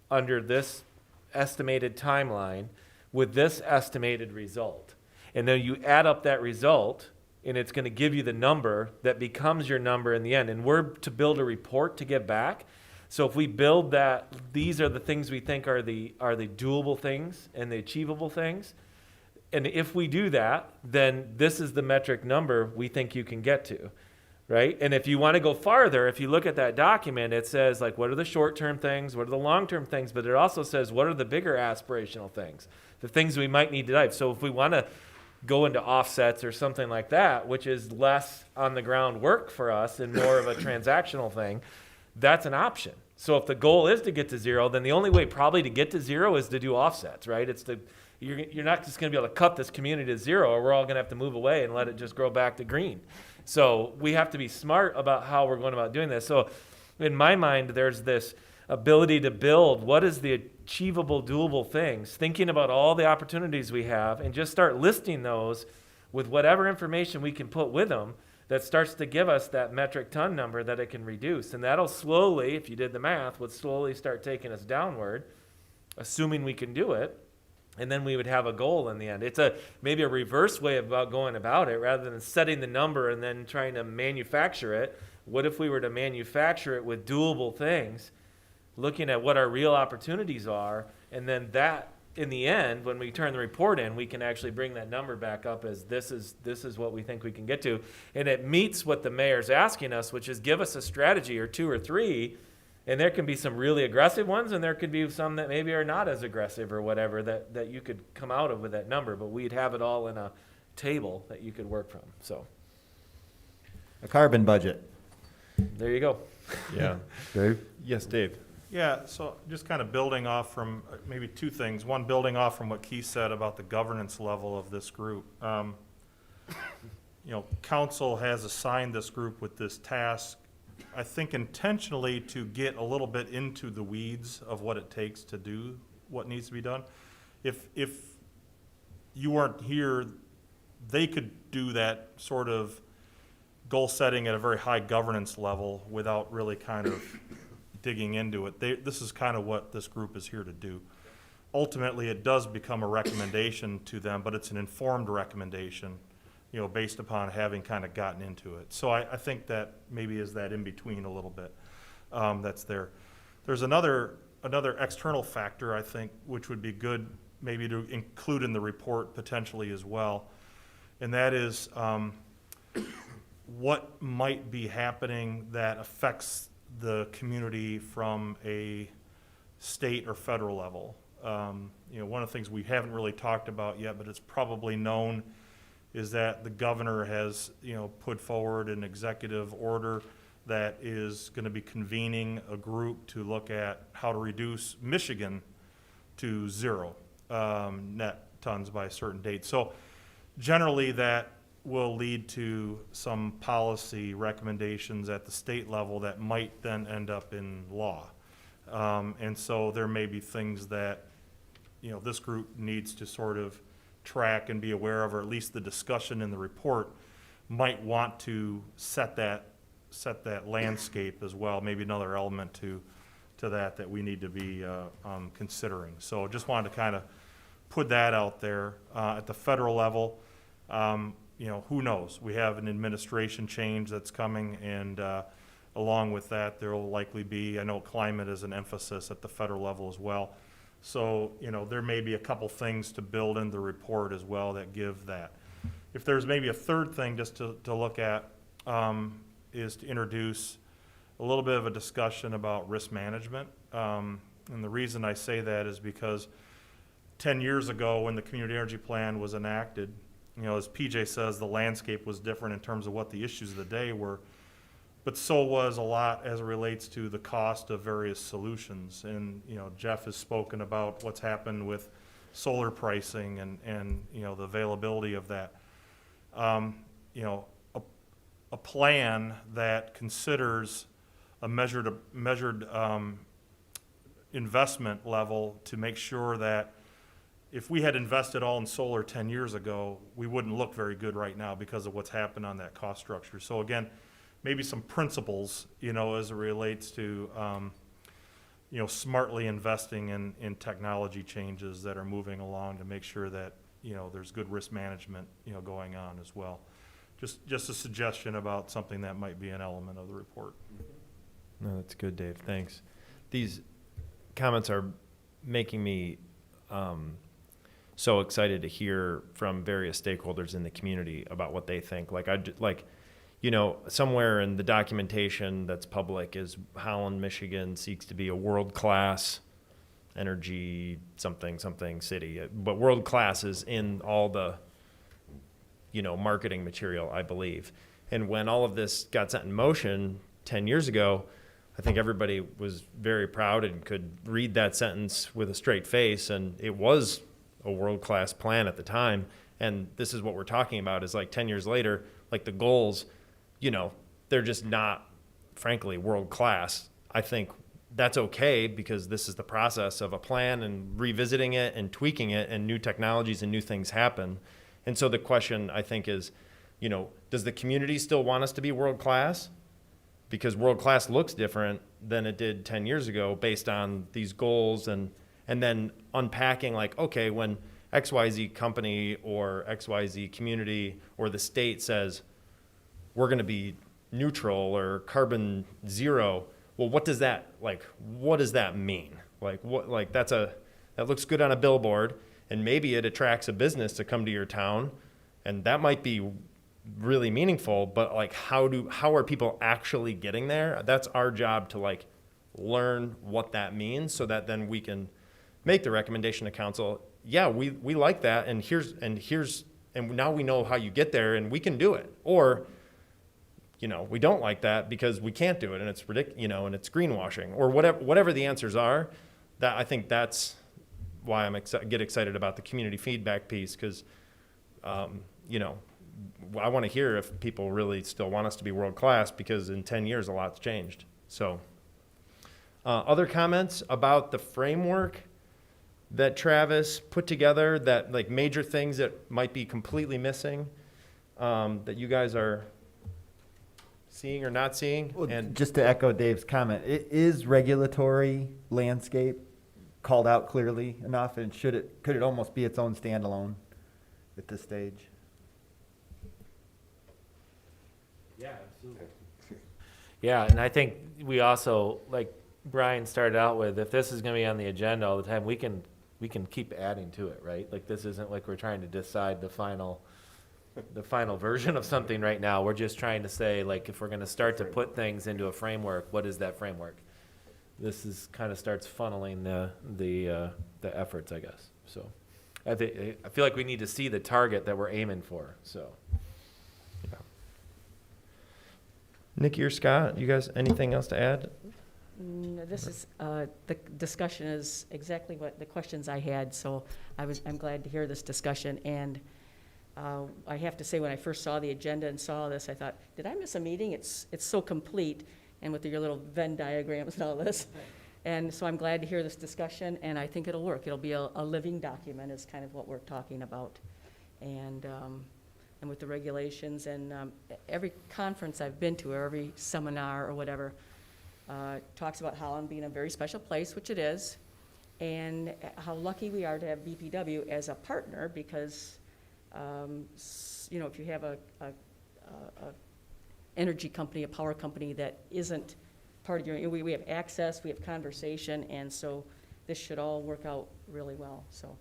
S7: under this estimated timeline with this estimated result. And then you add up that result, and it's going to give you the number that becomes your number in the end. And we're to build a report to give back. So if we build that, these are the things we think are the doable things and the achievable things. And if we do that, then this is the metric number we think you can get to, right? And if you want to go farther, if you look at that document, it says, like, what are the short-term things? What are the long-term things? But it also says, what are the bigger aspirational things? The things we might need to dive. So if we want to go into offsets or something like that, which is less on the ground work for us and more of a transactional thing, that's an option. So if the goal is to get to zero, then the only way probably to get to zero is to do offsets, right? You're not just going to be able to cut this community to zero, or we're all going to have to move away and let it just grow back to green. So we have to be smart about how we're going about doing this. So in my mind, there's this ability to build what is the achievable, doable things, thinking about all the opportunities we have, and just start listing those with whatever information we can put with them that starts to give us that metric ton number that it can reduce. And that'll slowly, if you did the math, would slowly start taking us downward, assuming we can do it. And then we would have a goal in the end. It's maybe a reverse way about going about it. Rather than setting the number and then trying to manufacture it, what if we were to manufacture it with doable things looking at what our real opportunities are, and then that, in the end, when we turn the report in, we can actually bring that number back up as this is what we think we can get to. And it meets what the mayor's asking us, which is give us a strategy or two or three, and there can be some really aggressive ones, and there could be some that maybe are not as aggressive or whatever that you could come out of with that number, but we'd have it all in a table that you could work from. So
S9: A carbon budget.
S7: there you go.
S1: Yeah.
S3: Dave?
S1: Yes, Dave.
S10: Yeah, so just kind of building off from maybe two things. One, building off from what Keith said about the governance level of this group. Council has assigned this group with this task, I think intentionally to get a little bit into the weeds of what it takes to do what needs to be done. If you weren't here, they could do that sort of goal setting at a very high governance level without really kind of digging into it. This is kind of what this group is here to do. Ultimately, it does become a recommendation to them, but it's an informed recommendation, based upon having kind of gotten into it. So I think that maybe is that in between a little bit that's there. There's another external factor, I think, which would be good maybe to include in the report potentially as well, and that is what might be happening that affects the community from a state or federal level. One of the things we haven't really talked about yet, but it's probably known, is that the governor has, put forward an executive order that is going to be convening a group to look at how to reduce Michigan to 0 net tons by a certain date. So generally that will lead to some policy recommendations at the state level that might then end up in law. And so there may be things that, this group needs to sort of track and be aware of, or at least the discussion in the report might want to set that landscape as well. Maybe another element to that we need to be considering. So just wanted to kind of put that out there. At the federal level, who knows? We have an administration change that's coming, and along with that, there will likely be, I know climate is an emphasis at the federal level as well. So, there may be a couple things to build in the report as well that give that. If there's maybe a third thing just to look at, is to introduce a little bit of a discussion about risk management. And the reason I say that is because 10 years ago when the Community Energy Plan was enacted, as PJ says, the landscape was different in terms of what the issues of the day were, but so was a lot as it relates to the cost of various solutions. And, Jeff has spoken about what's happened with solar pricing and the availability of that. A plan that considers a measured investment level to make sure that if we had invested all in solar 10 years ago, we wouldn't look very good right now because of what's happened on that cost structure. So again, maybe some principles, as it relates to, smartly investing in technology changes that are moving along to make sure that, there's good risk management, going on as well. Just a suggestion about something that might be an element of the report.
S1: No, that's good, Dave. Thanks. These comments are making me so excited to hear from various stakeholders in the community about what they think. Somewhere in the documentation that's public is Holland, Michigan seeks to be a world-class energy something city. But world-class is in all the, marketing material, I believe. And when all of this got set in motion 10 years ago, I think everybody was very proud and could read that sentence with a straight face, and it was a world-class plan at the time. And this is what we're talking about is 10 years later, the goals, they're just not, frankly, world-class. I think that's okay because this is the process of a plan and revisiting it and tweaking it, and new technologies and new things happen. And so the question, I think, is, does the community still want us to be world-class? Because world-class looks different than it did 10 years ago based on these goals, and then unpacking okay, when XYZ company or XYZ community or the state says we're going to be neutral or carbon 0, well, what does that mean? That looks good on a billboard, and maybe it attracts a business to come to your town, and that might be really meaningful, but like how are people actually getting there? That's our job to like learn what that means, so that then we can make the recommendation to council. Yeah, we like that, and now we know how you get there, and we can do it. Or, we don't like that because we can't do it, and it's ridiculous, and it's greenwashing, or whatever the answers are. That, I think that's why get excited about the community feedback piece, because, I want to hear if people really still want us to be world class, because in 10 years a lot's changed. So, other comments about the framework that Travis put together, that like major things that might be completely missing, that you guys are seeing or not seeing?
S9: Well,
S1: And
S9: just to echo Dave's comment, is regulatory landscape called out clearly enough, and could it almost be its own standalone at this stage?
S7: Yeah, absolutely. Yeah, and I think we also, like Brian started out with, if this is gonna be on the agenda all the time, we can keep adding to it, right? Like, this isn't like we're trying to decide the final version of something right now. We're just trying to say, like, if we're gonna start to put things into a framework, what is that framework? This is kind of starts funneling the efforts, I guess. So I feel like we need to see the target that we're aiming for, so.
S1: Nikki or Scott, you guys, anything else to add?
S2: No, this is, the discussion is exactly what the questions I had, so I'm glad to hear this discussion. And I have to say, when I first saw the agenda and saw this, I thought, did I miss a meeting? It's so complete, and with your little Venn diagrams and all this. And so I'm glad to hear this discussion, and I think it'll work. It'll be a living document is kind of what we're talking about. And with the regulations, and every conference I've been to, or every seminar or whatever, talks about Holland being a very special place, which it is, and how lucky we are to have BPW as a partner, because, if you have a energy company, a power company that isn't part of your, we have access, we have conversation, and so this should all work out really well. So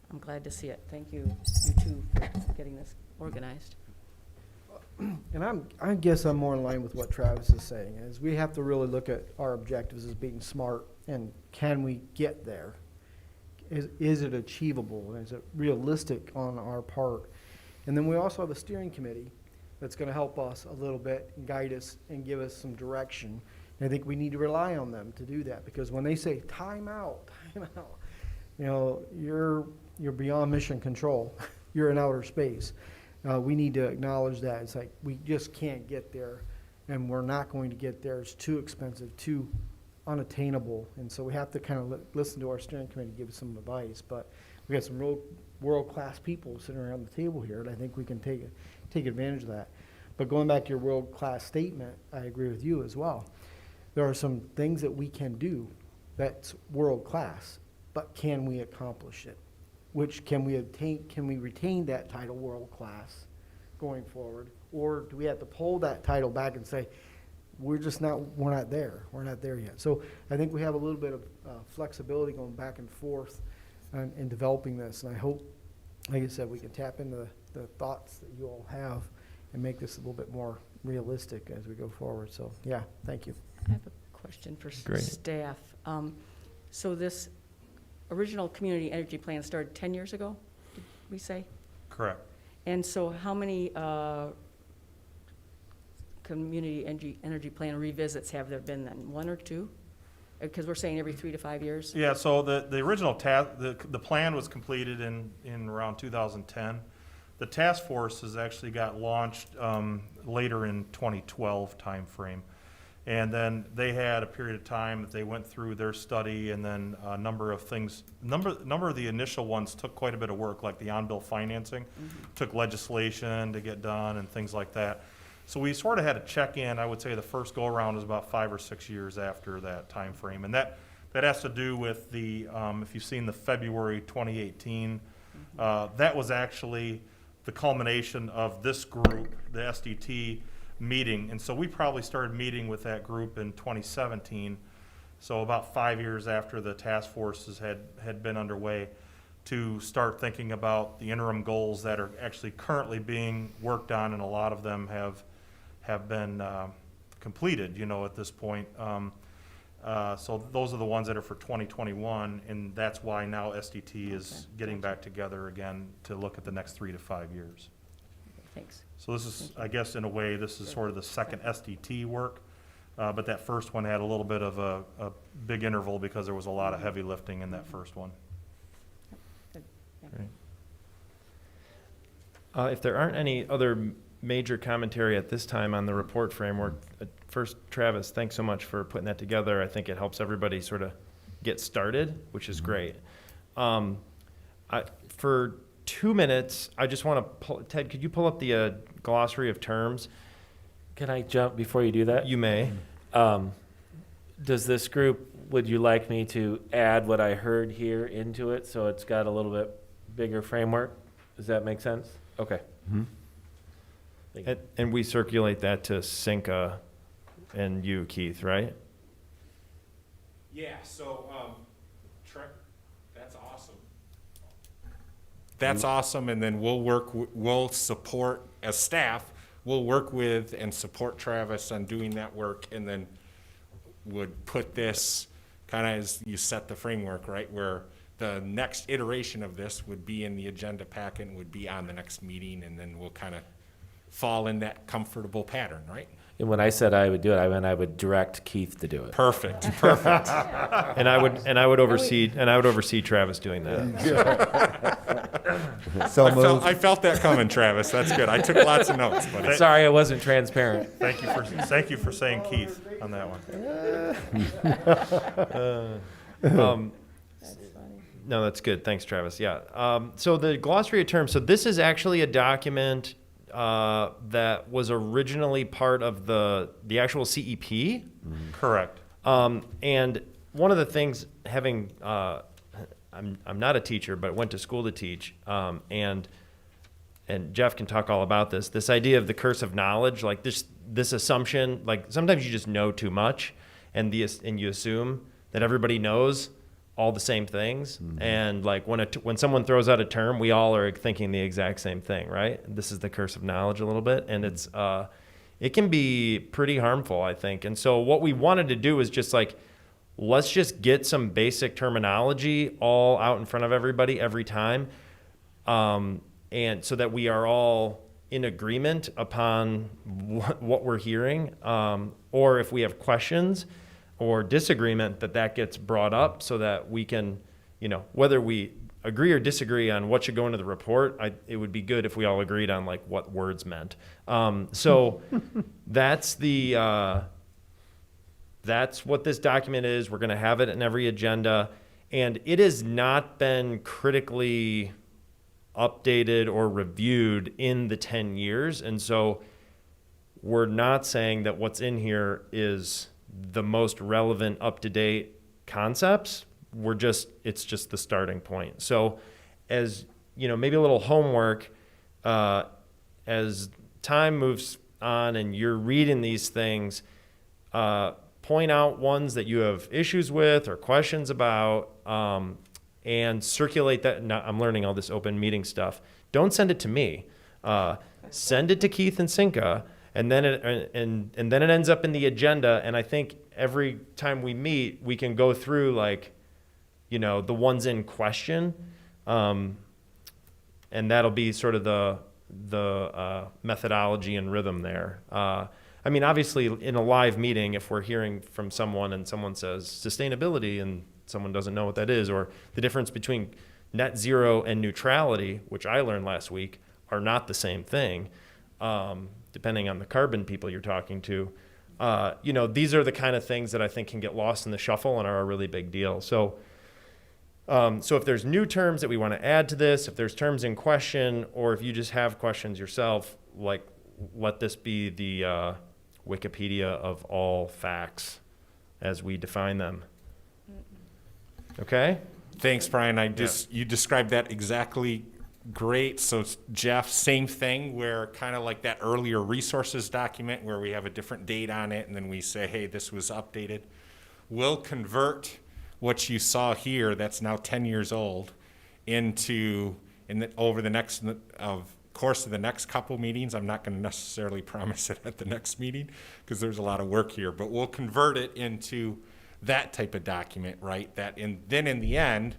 S2: I'm glad to see it. Thank you, you two, for getting this organized.
S11: And I guess I'm more in line with what Travis is saying, is we have to really look at our objectives as being smart, and can we get there? Is it achievable? Is it realistic on our part? And then we also have a steering committee that's going to help us a little bit and guide us and give us some direction. And I think we need to rely on them to do that, because when they say time out, you're beyond mission control. You're in outer space. We need to acknowledge that. It's like we just can't get there, and we're not going to get there. It's too expensive, too unattainable. And so we have to kind of listen to our steering committee, give us some advice. But we got some real world-class people sitting around the table here, and I think we can take advantage of that. But going back to your world-class statement, I agree with you as well. There are some things that we can do that's world-class, but can we accomplish it? Which can we obtain? Can we retain that title world-class going forward? Or do we have to pull that title back and say, we're not there yet? So I think we have a little bit of flexibility going back and forth in developing this. And I hope, like I said, we can tap into the thoughts that you all have and make this a little bit more realistic as we go forward. So, yeah, thank you.
S2: I have a question for
S1: Great.
S2: staff. So this original community energy plan started 10 years ago, did we say?
S10: Correct.
S2: And so how many community energy plan revisits have there been then? One or two? Because we're saying every 3 to 5 years?
S10: Yeah, so the original the plan was completed in around 2010. The task force has actually got launched later in 2012 timeframe. And then they had a period of time that they went through their study, and then a number of things, number of the initial ones took quite a bit of work, like the on-bill financing, took legislation to get done and things like that. So we sort of had to check in. I would say the first go-around was about 5 or 6 years after that time frame. And that has to do with the, if you've seen the February 2018, that was actually the culmination of this group, the SDT, meeting. And so we probably started meeting with that group in 2017. So about 5 years after the task forces had been underway, to start thinking about the interim goals that are actually currently being worked on, and a lot of them have been completed, at this point. So those are the ones that are for 2021, and that's why now SDT is getting back together again to look at the next 3 to 5 years.
S2: Thanks.
S10: So this is, I guess, in a way, this is sort of the second SDT work, but that first one had a little bit of a big interval because there was a lot of heavy lifting in that first one.
S1: If there aren't any other major commentary at this time on the report framework, first, Travis, thanks so much for putting that together. I think it helps everybody sort of get started, which is great. For 2 minutes, I just want to pull, Ted, could you pull up the glossary of terms?
S7: Can I jump before you do that?
S1: You may.
S7: Does this group, would you like me to add what I heard here into it so it's got a little bit bigger framework? Does that make sense? Okay. Thank you.
S1: And we circulate that to Cinca and you, Keith, right?
S4: Yeah, so, that's awesome. That's awesome, and then we'll support, as staff, we'll work with and support Travis on doing that work, and then would put this kind of as you set the framework, right, where the next iteration of this would be in the agenda packet and would be on the next meeting, and then we'll kind of fall in that comfortable pattern, right?
S7: And when I said I would do it, I meant I would direct Keith to do it.
S4: Perfect.
S1: And I would oversee Travis doing that.
S9: So moved.
S10: I felt that coming, Travis. That's good. I took lots of notes, buddy.
S7: Sorry, I wasn't transparent.
S10: Thank you for saying Keith on that one.
S1: No, that's good. Thanks, Travis. Yeah. So the glossary of terms. So this is actually a document that was originally part of the actual CEP.
S10: Correct.
S1: And one of the things, having I'm not a teacher, but went to school to teach, and Jeff can talk all about this. This idea of the curse of knowledge, like this assumption, like sometimes you just know too much, and you assume that everybody knows all the same things. And like when someone throws out a term, we all are thinking the exact same thing, right? This is the curse of knowledge a little bit, and it can be pretty harmful, I think. And so what we wanted to do is just like, let's just get some basic terminology all out in front of everybody every time, and so that we are all in agreement upon what we're hearing, or if we have questions or disagreement, that gets brought up so that we can, whether we agree or disagree on what should go into the report, it would be good if we all agreed on like what words meant. So that's what this document is. We're going to have it in every agenda, and it has not been critically updated or reviewed in the 10 years. And so we're not saying that what's in here is the most relevant, up-to-date concepts. It's just the starting point. So as, maybe a little homework, as time moves on and you're reading these things, point out ones that you have issues with or questions about, and circulate that. Now, I'm learning all this open meeting stuff. Don't send it to me. Send it to Keith and Cinca. And then it ends up in the agenda, and I think every time we meet, we can go through the ones in question, and that'll be sort of the methodology and rhythm there. Obviously, in a live meeting, if we're hearing from someone and someone says sustainability and someone doesn't know what that is, or the difference between net zero and neutrality, which I learned last week, are not the same thing. Depending on the carbon people you're talking to, these are the kind of things that I think can get lost in the shuffle and are a really big deal. So if there's new terms that we want to add to this, if there's terms in question, or if you just have questions yourself, let this be the Wikipedia of all facts as we define them. Okay?
S4: Thanks, Brian. You described that exactly great. So Jeff, same thing where kind of like that earlier resources document where we have a different date on it and then we say, hey, this was updated. We'll convert what you saw here that's now 10 years old into, over the next course of the next couple meetings. I'm not going to necessarily promise it at the next meeting because there's a lot of work here, but we'll convert it into that type of document, right? Then in the end,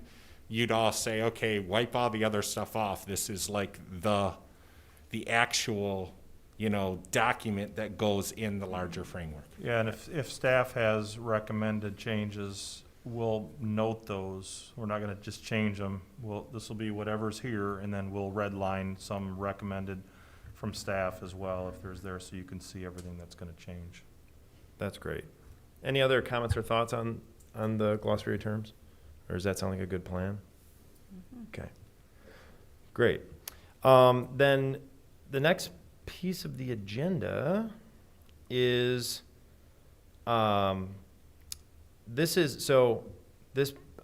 S4: you'd all say, okay, wipe all the other stuff off. This is like the actual, document that goes in the larger framework.
S10: Yeah, and if staff has recommended changes, we'll note those. We're not gonna just change them. This will be whatever's here, and then we'll redline some recommended from staff as well if there's there, so you can see everything that's gonna change.
S1: That's great. Any other comments or thoughts on the glossary of terms? Or does that sound like a good plan? Okay. Great. Then the next piece of the agenda is, this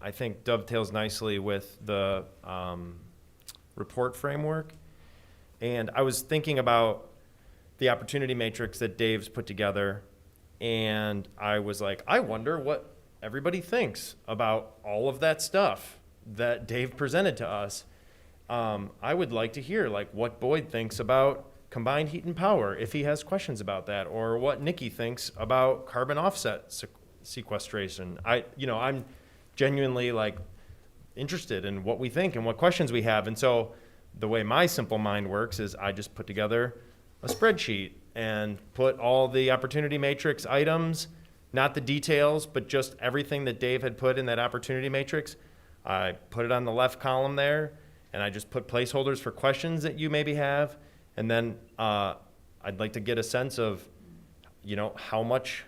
S1: I think dovetails nicely with the report framework. And I was thinking about the opportunity matrix that Dave's put together, and I was like, I wonder what everybody thinks about all of that stuff that Dave presented to us. I would like to hear like what Boyd thinks about combined heat and power, if he has questions about that, or what Nikki thinks about carbon offset sequestration. I'm genuinely like interested in what we think and what questions we have. And so the way my simple mind works is I just put together a spreadsheet and put all the opportunity matrix items, not the details, but just everything that Dave had put in that opportunity matrix. I put it on the left column there, and I just put placeholders for questions that you maybe have. And then I'd like to get a sense of, how much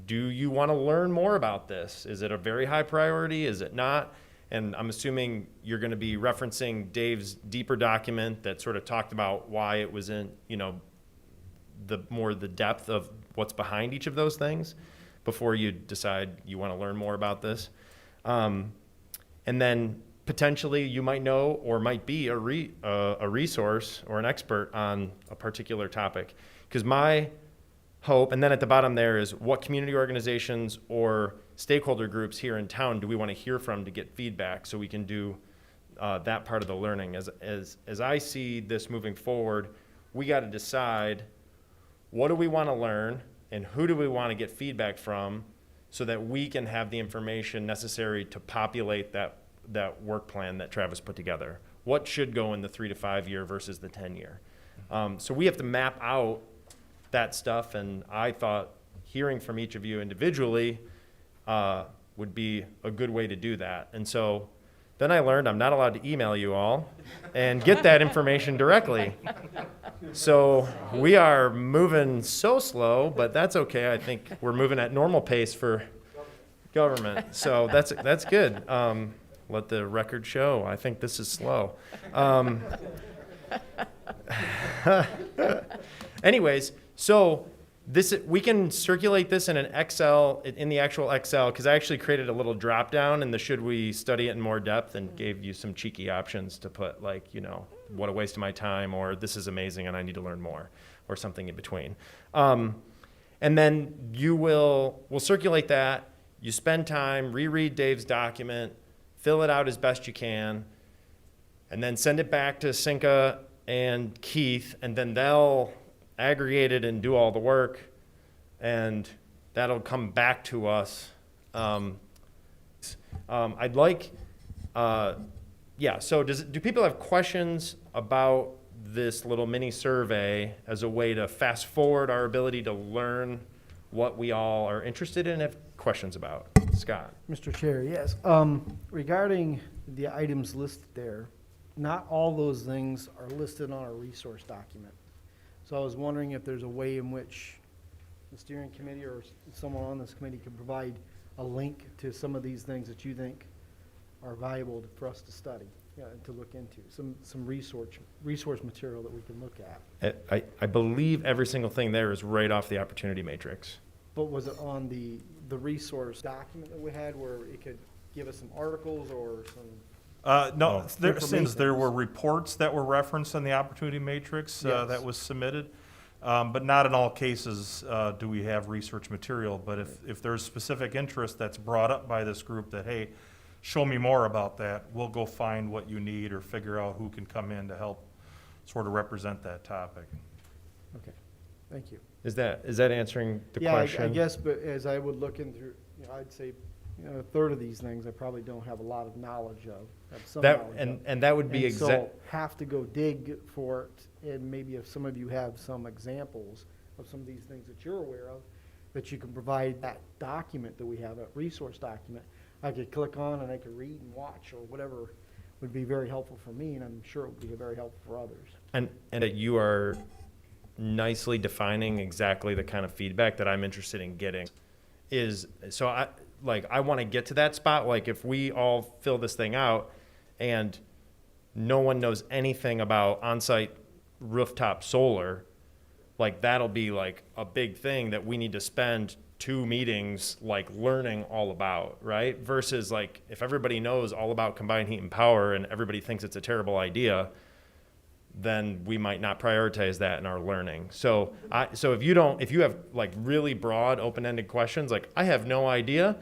S1: do you want to learn more about this? Is it a very high priority? Is it not? And I'm assuming you're going to be referencing Dave's deeper document that sort of talked about why it was in, the depth of what's behind each of those things before you decide you want to learn more about this. And then potentially you might know or might be a resource or an expert on a particular topic. Because my hope, and then at the bottom there is what community organizations or stakeholder groups here in town do we want to hear from to get feedback so we can do that part of the learning. As I see this moving forward, we got to decide what do we want to learn and who do we want to get feedback from so that we can have the information necessary to populate that work plan that Travis put together. What should go in the 3 to 5 year versus the 10 year? So we have to map out that stuff, and I thought hearing from each of you individually would be a good way to do that. And so then I learned I'm not allowed to email you all and get that information directly. So we are moving so slow, but that's okay. I think we're moving at normal pace for government. So that's good. Let the record show. I think this is slow. Anyways, so we can circulate this in an Excel, in the actual Excel, because I actually created a little drop down in the should we study it in more depth and gave you some cheeky options to put like, what a waste of my time, or this is amazing and I need to learn more, or something in between. And then we'll circulate that. You spend time, reread Dave's document, fill it out as best you can, and then send it back to Cinca and Keith, and then they'll aggregate it and do all the work, and that'll come back to us. I'd like, so do people have questions about this little mini survey as a way to fast forward our ability to learn what we all are interested in and have questions about? Scott.
S11: Mr. Chair, yes. Regarding the items listed there, not all those things are listed on our resource document. So I was wondering if there's a way in which the steering committee or someone on this committee can provide a link to some of these things that you think are valuable for us to study, and to look into. Some resource material that we can look at.
S1: I believe every single thing there is right off the opportunity matrix.
S11: But was it on the resource document that we had where it could give us some articles or some
S10: No, there, since
S11: Information.
S10: there were reports that were referenced in the opportunity matrix
S11: Yes.
S10: that was submitted, but not in all cases do we have research material. But if there's specific interest that's brought up by this group that, hey, show me more about that, we'll go find what you need or figure out who can come in to help sort of represent that topic.
S11: Okay, thank you.
S1: Is that answering the
S11: Yeah,
S1: question?
S11: I guess, but as I would look in through, I'd say, a third of these things I probably don't have a lot of knowledge of, have some
S1: That,
S11: knowledge
S1: and,
S11: of.
S1: and that would be
S11: And
S1: exact.
S11: so have to go dig for it, and maybe if some of you have some examples of some of these things that you're aware of, that you can provide that document that we have, a resource document, I could click on and I could read and watch or whatever would be very helpful for me, and I'm sure it would be very helpful for others.
S1: And that you are nicely defining exactly the kind of feedback that I'm interested in getting is, so I want to get to that spot. Like if we all fill this thing out and no one knows anything about on-site rooftop solar, like that'll be like a big thing that we need to spend 2 meetings like learning all about, right? Versus like if everybody knows all about combined heat and power and everybody thinks it's a terrible idea, then we might not prioritize that in our learning. So if you have like really broad open-ended questions, like I have no idea,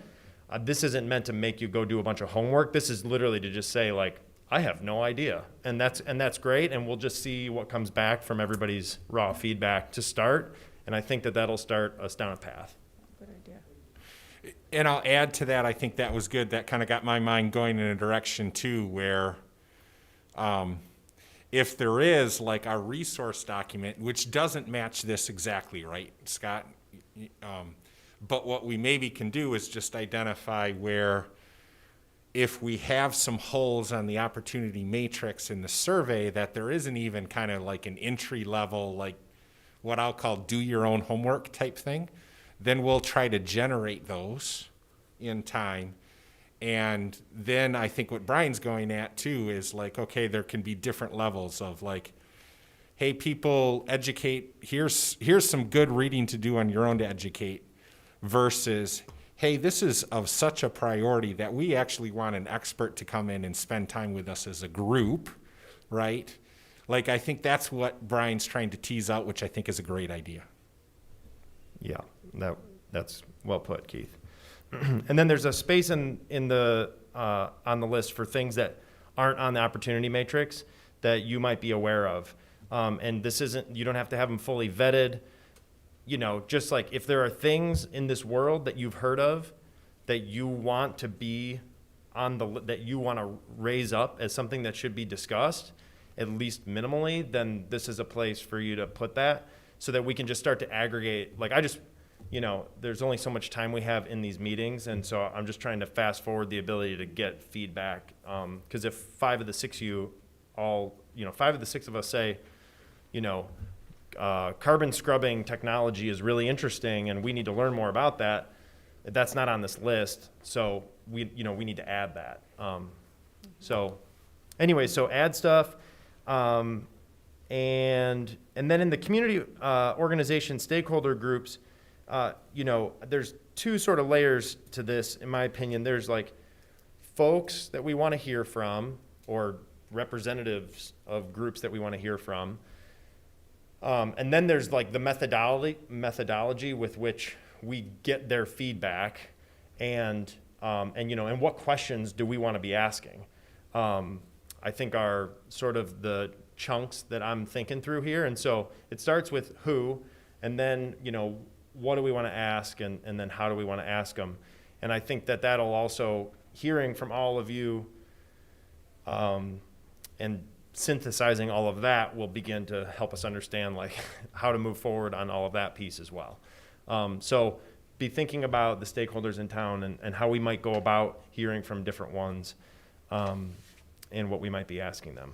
S1: this isn't meant to make you go do a bunch of homework. This is literally to just say like, I have no idea. And that's great. And we'll just see what comes back from everybody's raw feedback to start. And I think that that'll start us down a path.
S2: Good idea.
S4: And I'll add to that, I think that was good. That kind of got my mind going in a direction too, where if there is like a resource document, which doesn't match this exactly, right, Scott? But what we maybe can do is just identify where if we have some holes on the opportunity matrix in the survey, that there isn't even kind of like an entry level, like what I'll call do your own homework type thing, then we'll try to generate those in time. And then I think what Brian's going at too is like, okay, there can be different levels of like, hey, people, educate, here's some good reading to do on your own to educate, versus, hey, this is of such a priority that we actually want an expert to come in and spend time with us as a group, right? Like, I think that's what Brian's trying to tease out, which I think is a great idea.
S1: Yeah, that's well put, Keith. And then there's a space in the on the list for things that aren't on the opportunity matrix that you might be aware of. And this isn't, you don't have to have them fully vetted. You know, just like if there are things in this world that you've heard of that you want to be on that you want to raise up as something that should be discussed, at least minimally, then this is a place for you to put that so that we can just start to aggregate. Like there's only so much time we have in these meetings, and so I'm just trying to fast forward the ability to get feedback. Because if 5 of the 6 of us say, carbon scrubbing technology is really interesting and we need to learn more about that, that's not on this list. So we need to add that. So add stuff. And then in the community organization stakeholder groups, there's 2 sort of layers to this, in my opinion. There's like folks that we want to hear from, or representatives of groups that we want to hear from. And then there's like the methodology with which we get their feedback, and what questions do we want to be asking? I think are sort of the chunks that I'm thinking through here. And so it starts with who, and then, what do we want to ask, and then how do we want to ask them? And I think that that'll also, hearing from all of you and synthesizing all of that will begin to help us understand like how to move forward on all of that piece as well. So be thinking about the stakeholders in town and how we might go about hearing from different ones, and what we might be asking them.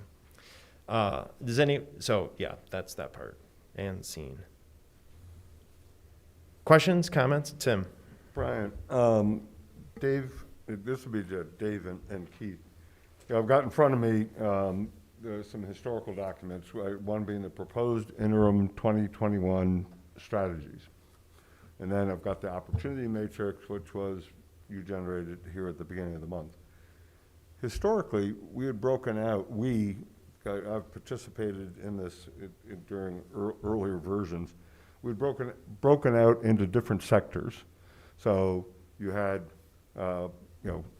S1: That's that part and scene. Questions, comments? Tim?
S3: Brian, Dave, this would be Dave and Keith. I've got in front of me there's some historical documents, one being the proposed interim 2021 strategies. And then I've got the opportunity matrix, which was you generated here at the beginning of the month. historically, we had broken out, I've participated in this during earlier versions, we'd broken out into different sectors. So you had, all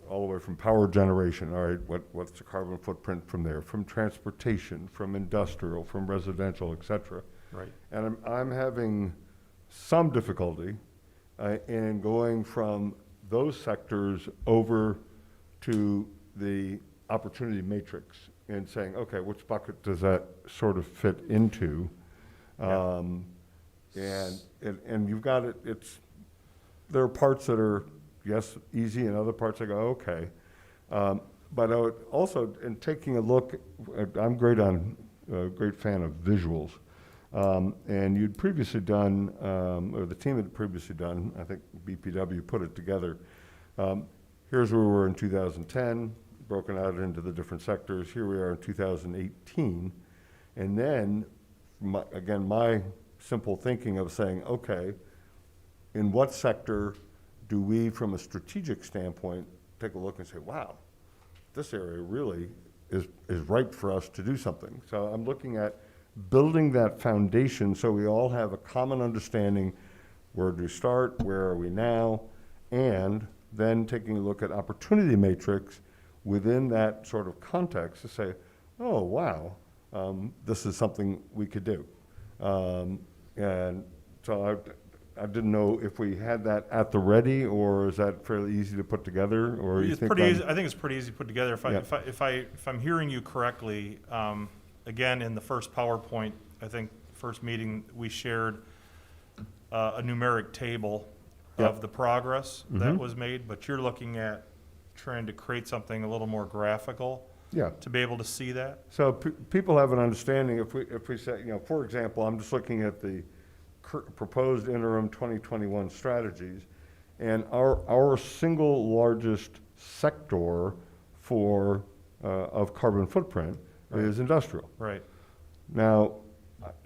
S3: the way from power generation, all right, what's the carbon footprint from there, from transportation, from industrial, from residential, et cetera.
S8: Right.
S3: And I'm having some difficulty in going from those sectors over to the opportunity matrix and saying, okay, which bucket does that sort of fit into?
S8: Yeah.
S3: And you've got there are parts that are, yes, easy, and other parts I go, okay. But I would also, in taking a look, I'm a great fan of visuals. And you'd previously done, or the team had previously done, I think BPW put it together. Here's where we were in 2010, broken out into the different sectors. Here we are in 2018. And then, my simple thinking of saying, okay, in what sector do we, from a strategic standpoint, take a look and say, wow, this area really is ripe for us to do something. So I'm looking at building that foundation so we all have a common understanding, where do we start, where are we now, and then taking a look at opportunity matrix within that sort of context to say, oh, wow, this is something we could do. And so I didn't know if we had that at the ready, or is that fairly easy to put together, or you
S10: It's
S3: think
S10: pretty easy. I think it's pretty easy to put together.
S3: Yeah.
S10: If I'm hearing you correctly, again, in the first PowerPoint, I think first meeting, we shared a numeric table
S3: Yep.
S10: of the progress that
S3: Mhm.
S10: was made, but you're looking at trying to create something a little more graphical
S3: Yeah.
S10: to be able to see that?
S3: So people have an understanding, if we say, for example, I'm just looking at the proposed interim 2021 strategies, and our single largest sector of carbon footprint is industrial.
S10: Right.
S3: Now,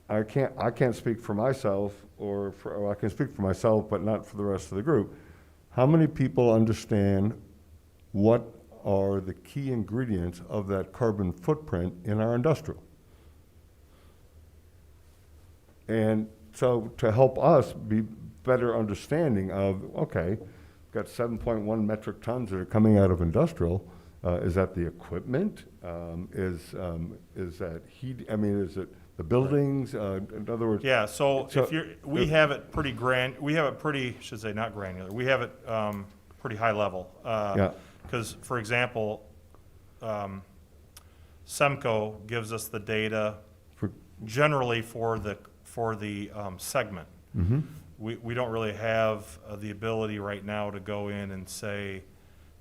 S3: I can't speak for myself, or I can speak for myself, but not for the rest of the group. How many people understand what are the key ingredients of that carbon footprint in our industrial? And so to help us be better understanding of, okay, we've got 7.1 metric tons that are coming out of industrial. Is that the equipment? Is that heat? I mean, is it the buildings? In other words,
S10: Yeah, so
S3: So-
S10: we have it pretty should say not granular, we have it pretty high level.
S3: Yeah.
S10: Because, for example, SEMCO gives us the data
S3: For-
S10: generally for the segment.
S3: Mhm.
S10: We don't really have the ability right now to go in and say,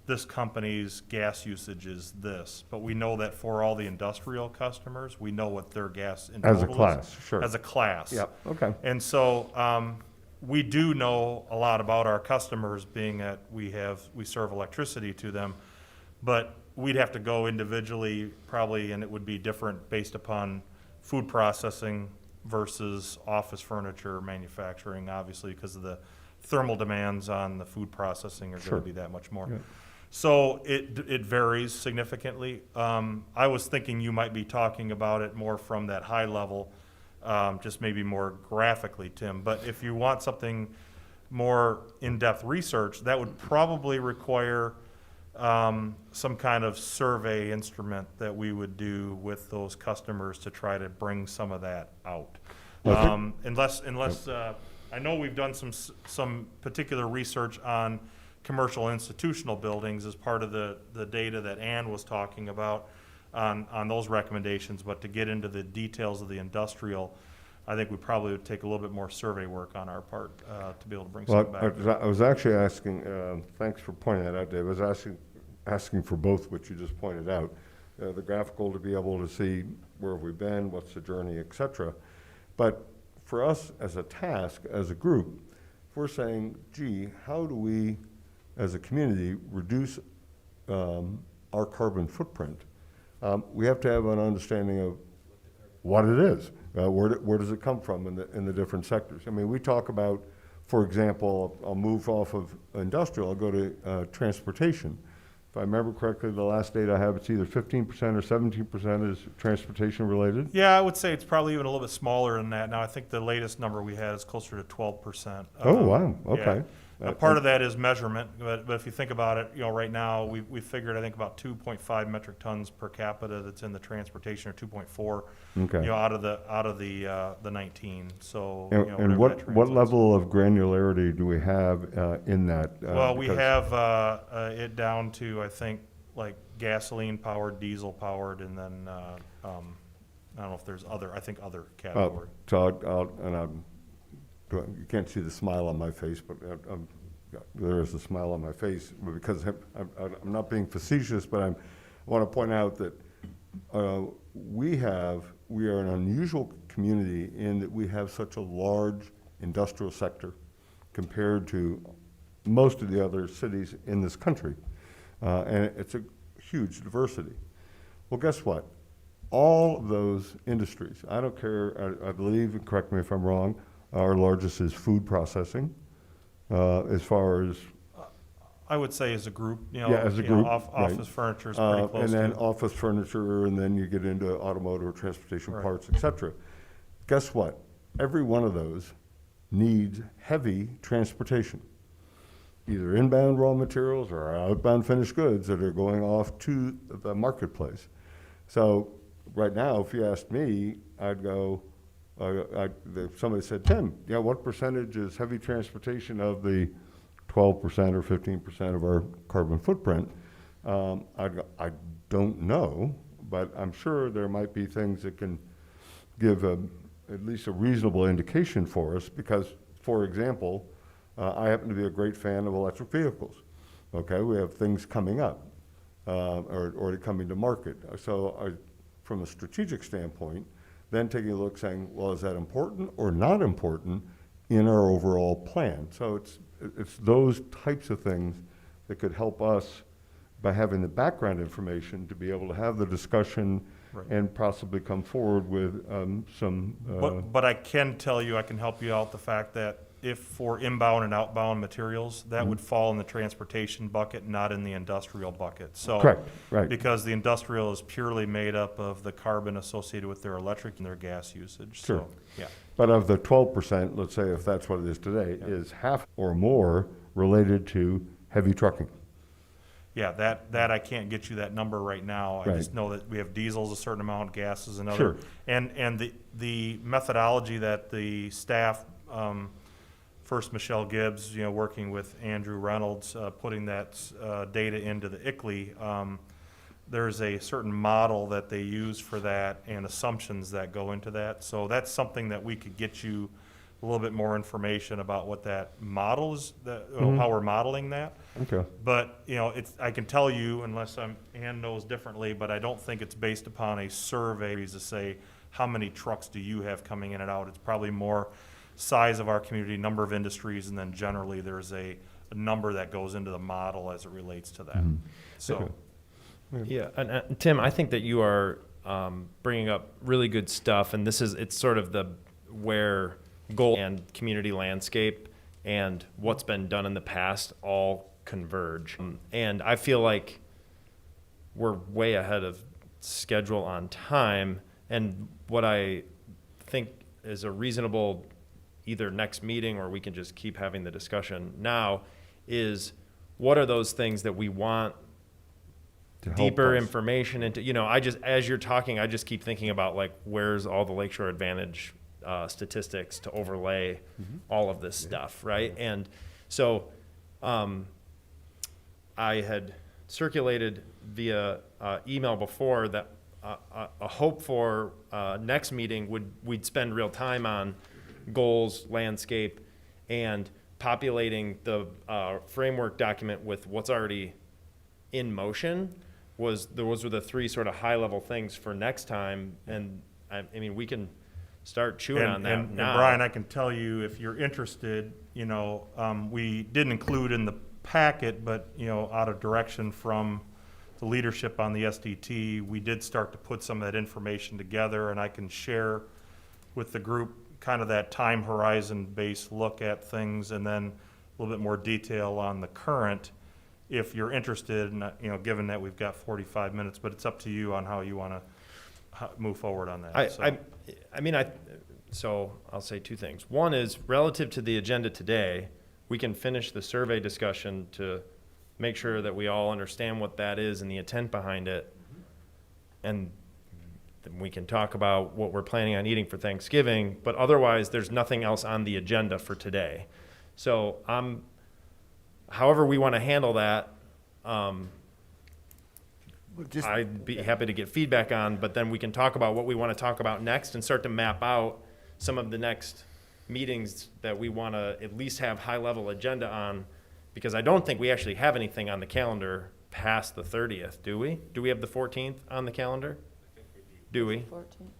S10: this company's gas usage is this, but we know that for all the industrial customers, we know what their gas in
S3: As a
S10: total is.
S3: class, sure.
S10: As a class.
S3: Yeah, okay.
S10: And so, we do know a lot about our customers, being that we serve electricity to them, but we'd have to go individually probably, and it would be different based upon food processing versus office furniture manufacturing, obviously, because of the thermal demands on the food processing are
S3: Sure.
S10: gonna be that much more.
S3: Yeah.
S10: So it varies significantly. I was thinking you might be talking about it more from that high level, just maybe more graphically, Tim. But if you want something more in-depth research, that would probably require some kind of survey instrument that we would do with those customers to try to bring some of that out. Unless I know we've done some particular research on commercial institutional buildings as part of the data that Ann was talking about on those recommendations, but to get into the details of the industrial, I think we probably would take a little bit more survey work on our part to be able to bring something back.
S3: I was actually asking, thanks for pointing that out, Dave. I was asking for both, which you just pointed out. The graphical to be able to see where have we been, what's the journey, et cetera. But for us as a task, as a group, if we're saying, gee, how do we, as a community, reduce our carbon footprint, we have to have an understanding of what it is. Where does it come from in the different sectors? I mean, we talk about, for example, I'll move off of industrial, I'll go to transportation. if I remember correctly, the last data I have, it's either 15% or 17% is transportation related.
S10: Yeah, I would say it's probably even a little bit smaller than that. Now, I think the latest number we had is closer to 12%.
S3: Oh, wow, okay.
S10: Now, part of that is measurement, but if you think about it, right now, we figured, I think, about 2.5 metric tons per capita that's in the transportation, or 2.4,
S3: Okay.
S10: out of the 19, so,
S3: And
S10: whatever that
S3: what
S10: translates.
S3: level of granularity do we have in that?
S10: Well, we
S3: because-
S10: have it down to, I think, like gasoline-powered, diesel-powered, and then, I don't know if there's other category.
S3: So you can't see the smile on my face, but there is a smile on my face because I'm not being facetious, but I want to point out that we are an unusual community in that we have such a large industrial sector compared to most of the other cities in this country. And it's a huge diversity. Well, guess what? All of those industries, I don't care, I believe, and correct me if I'm wrong, our largest is food processing, as far as,
S10: I would say as a group,
S3: as a group, right.
S10: office furniture is pretty close
S3: and then
S10: to.
S3: office furniture, and then you get into automotive, transportation
S10: Right.
S3: parts, et cetera. Guess what? Every one of those needs heavy transportation, either inbound raw materials or outbound finished goods that are going off to the marketplace. So right now, if you asked me, I'd go, if somebody said, Tim, what percentage is heavy transportation of the 12% or 15% of our carbon footprint? I'd go, I don't know, but I'm sure there might be things that can give at least a reasonable indication for us because, for example, I happen to be a great fan of electric vehicles. Okay, we have things coming up or already coming to market. So from a strategic standpoint, then taking a look saying, well, is that important or not important in our overall plan? So it's those types of things that could help us by having the background information to be able to have the discussion
S10: Right.
S3: and possibly come forward with some.
S10: But I can tell you, I can help you out the fact that if for inbound and outbound materials, that would fall in the transportation bucket, not in the industrial bucket. So,
S3: Correct, right.
S10: Because the industrial is purely made up of the carbon associated with their electric and their gas usage.
S3: Sure.
S10: So, yeah.
S3: But of the 12%, let's say if that's what it is today, is half or more related to heavy trucking.
S10: Yeah, that I can't get you that number right now. I
S3: Right.
S10: just know that we have diesels a certain amount, gas is another.
S3: Sure.
S10: And the methodology that the staff, first Michelle Gibbs, working with Andrew Reynolds, putting that data into the ICLEI, there's a certain model that they use for that and assumptions that go into that. So that's something that we could get you a little bit more information about what that model is, how we're modeling that.
S3: Okay.
S10: But, I can tell you, unless Ann knows differently, but I don't think it's based upon a survey to say, how many trucks do you have coming in and out? It's probably more size of our community, number of industries, and then generally there's a number that goes into the model as it relates to that. So,
S1: Yeah, and Tim, I think that you are bringing up really good stuff, and it's sort of where goal and community landscape and what's been done in the past all converge. And I feel like we're way ahead of schedule on time, and what I think is a reasonable either next meeting or we can just keep having the discussion now is what are those things that we want
S3: To help
S1: deeper
S3: us.
S1: information into, as you're talking, I just keep thinking about like, where's all the Lakeshore Advantage statistics to overlay all of this stuff, right? And so I had circulated via email before that a hope for next meeting we'd spend real time on goals, landscape, and populating the framework document with what's already in motion. Those were the three sort of high level things for next time, and I mean we can start chewing on that
S10: and
S1: now.
S10: Brian, I can tell you, if you're interested, we didn't include in the packet, but, out of direction from the leadership on the SDT, we did start to put some of that information together, and I can share with the group kind of that time horizon based look at things, and then a little bit more detail on the current. if you're interested, and, given that we've got 45 minutes, but it's up to you on how you want to move forward on that.
S1: So I'll say two things. One is relative to the agenda today, we can finish the survey discussion to make sure that we all understand what that is and the intent behind it. And then we can talk about what we're planning on eating for Thanksgiving, but otherwise there's nothing else on the agenda for today. So however we want to handle that, I'd be happy to get feedback on, but then we can talk about what we want to talk about next and start to map out some of the next meetings that we want to at least have high-level agenda on, because I don't think we actually have anything on the calendar past the 30th, do we? Do we have the 14th on the calendar? Do we?
S2: 14.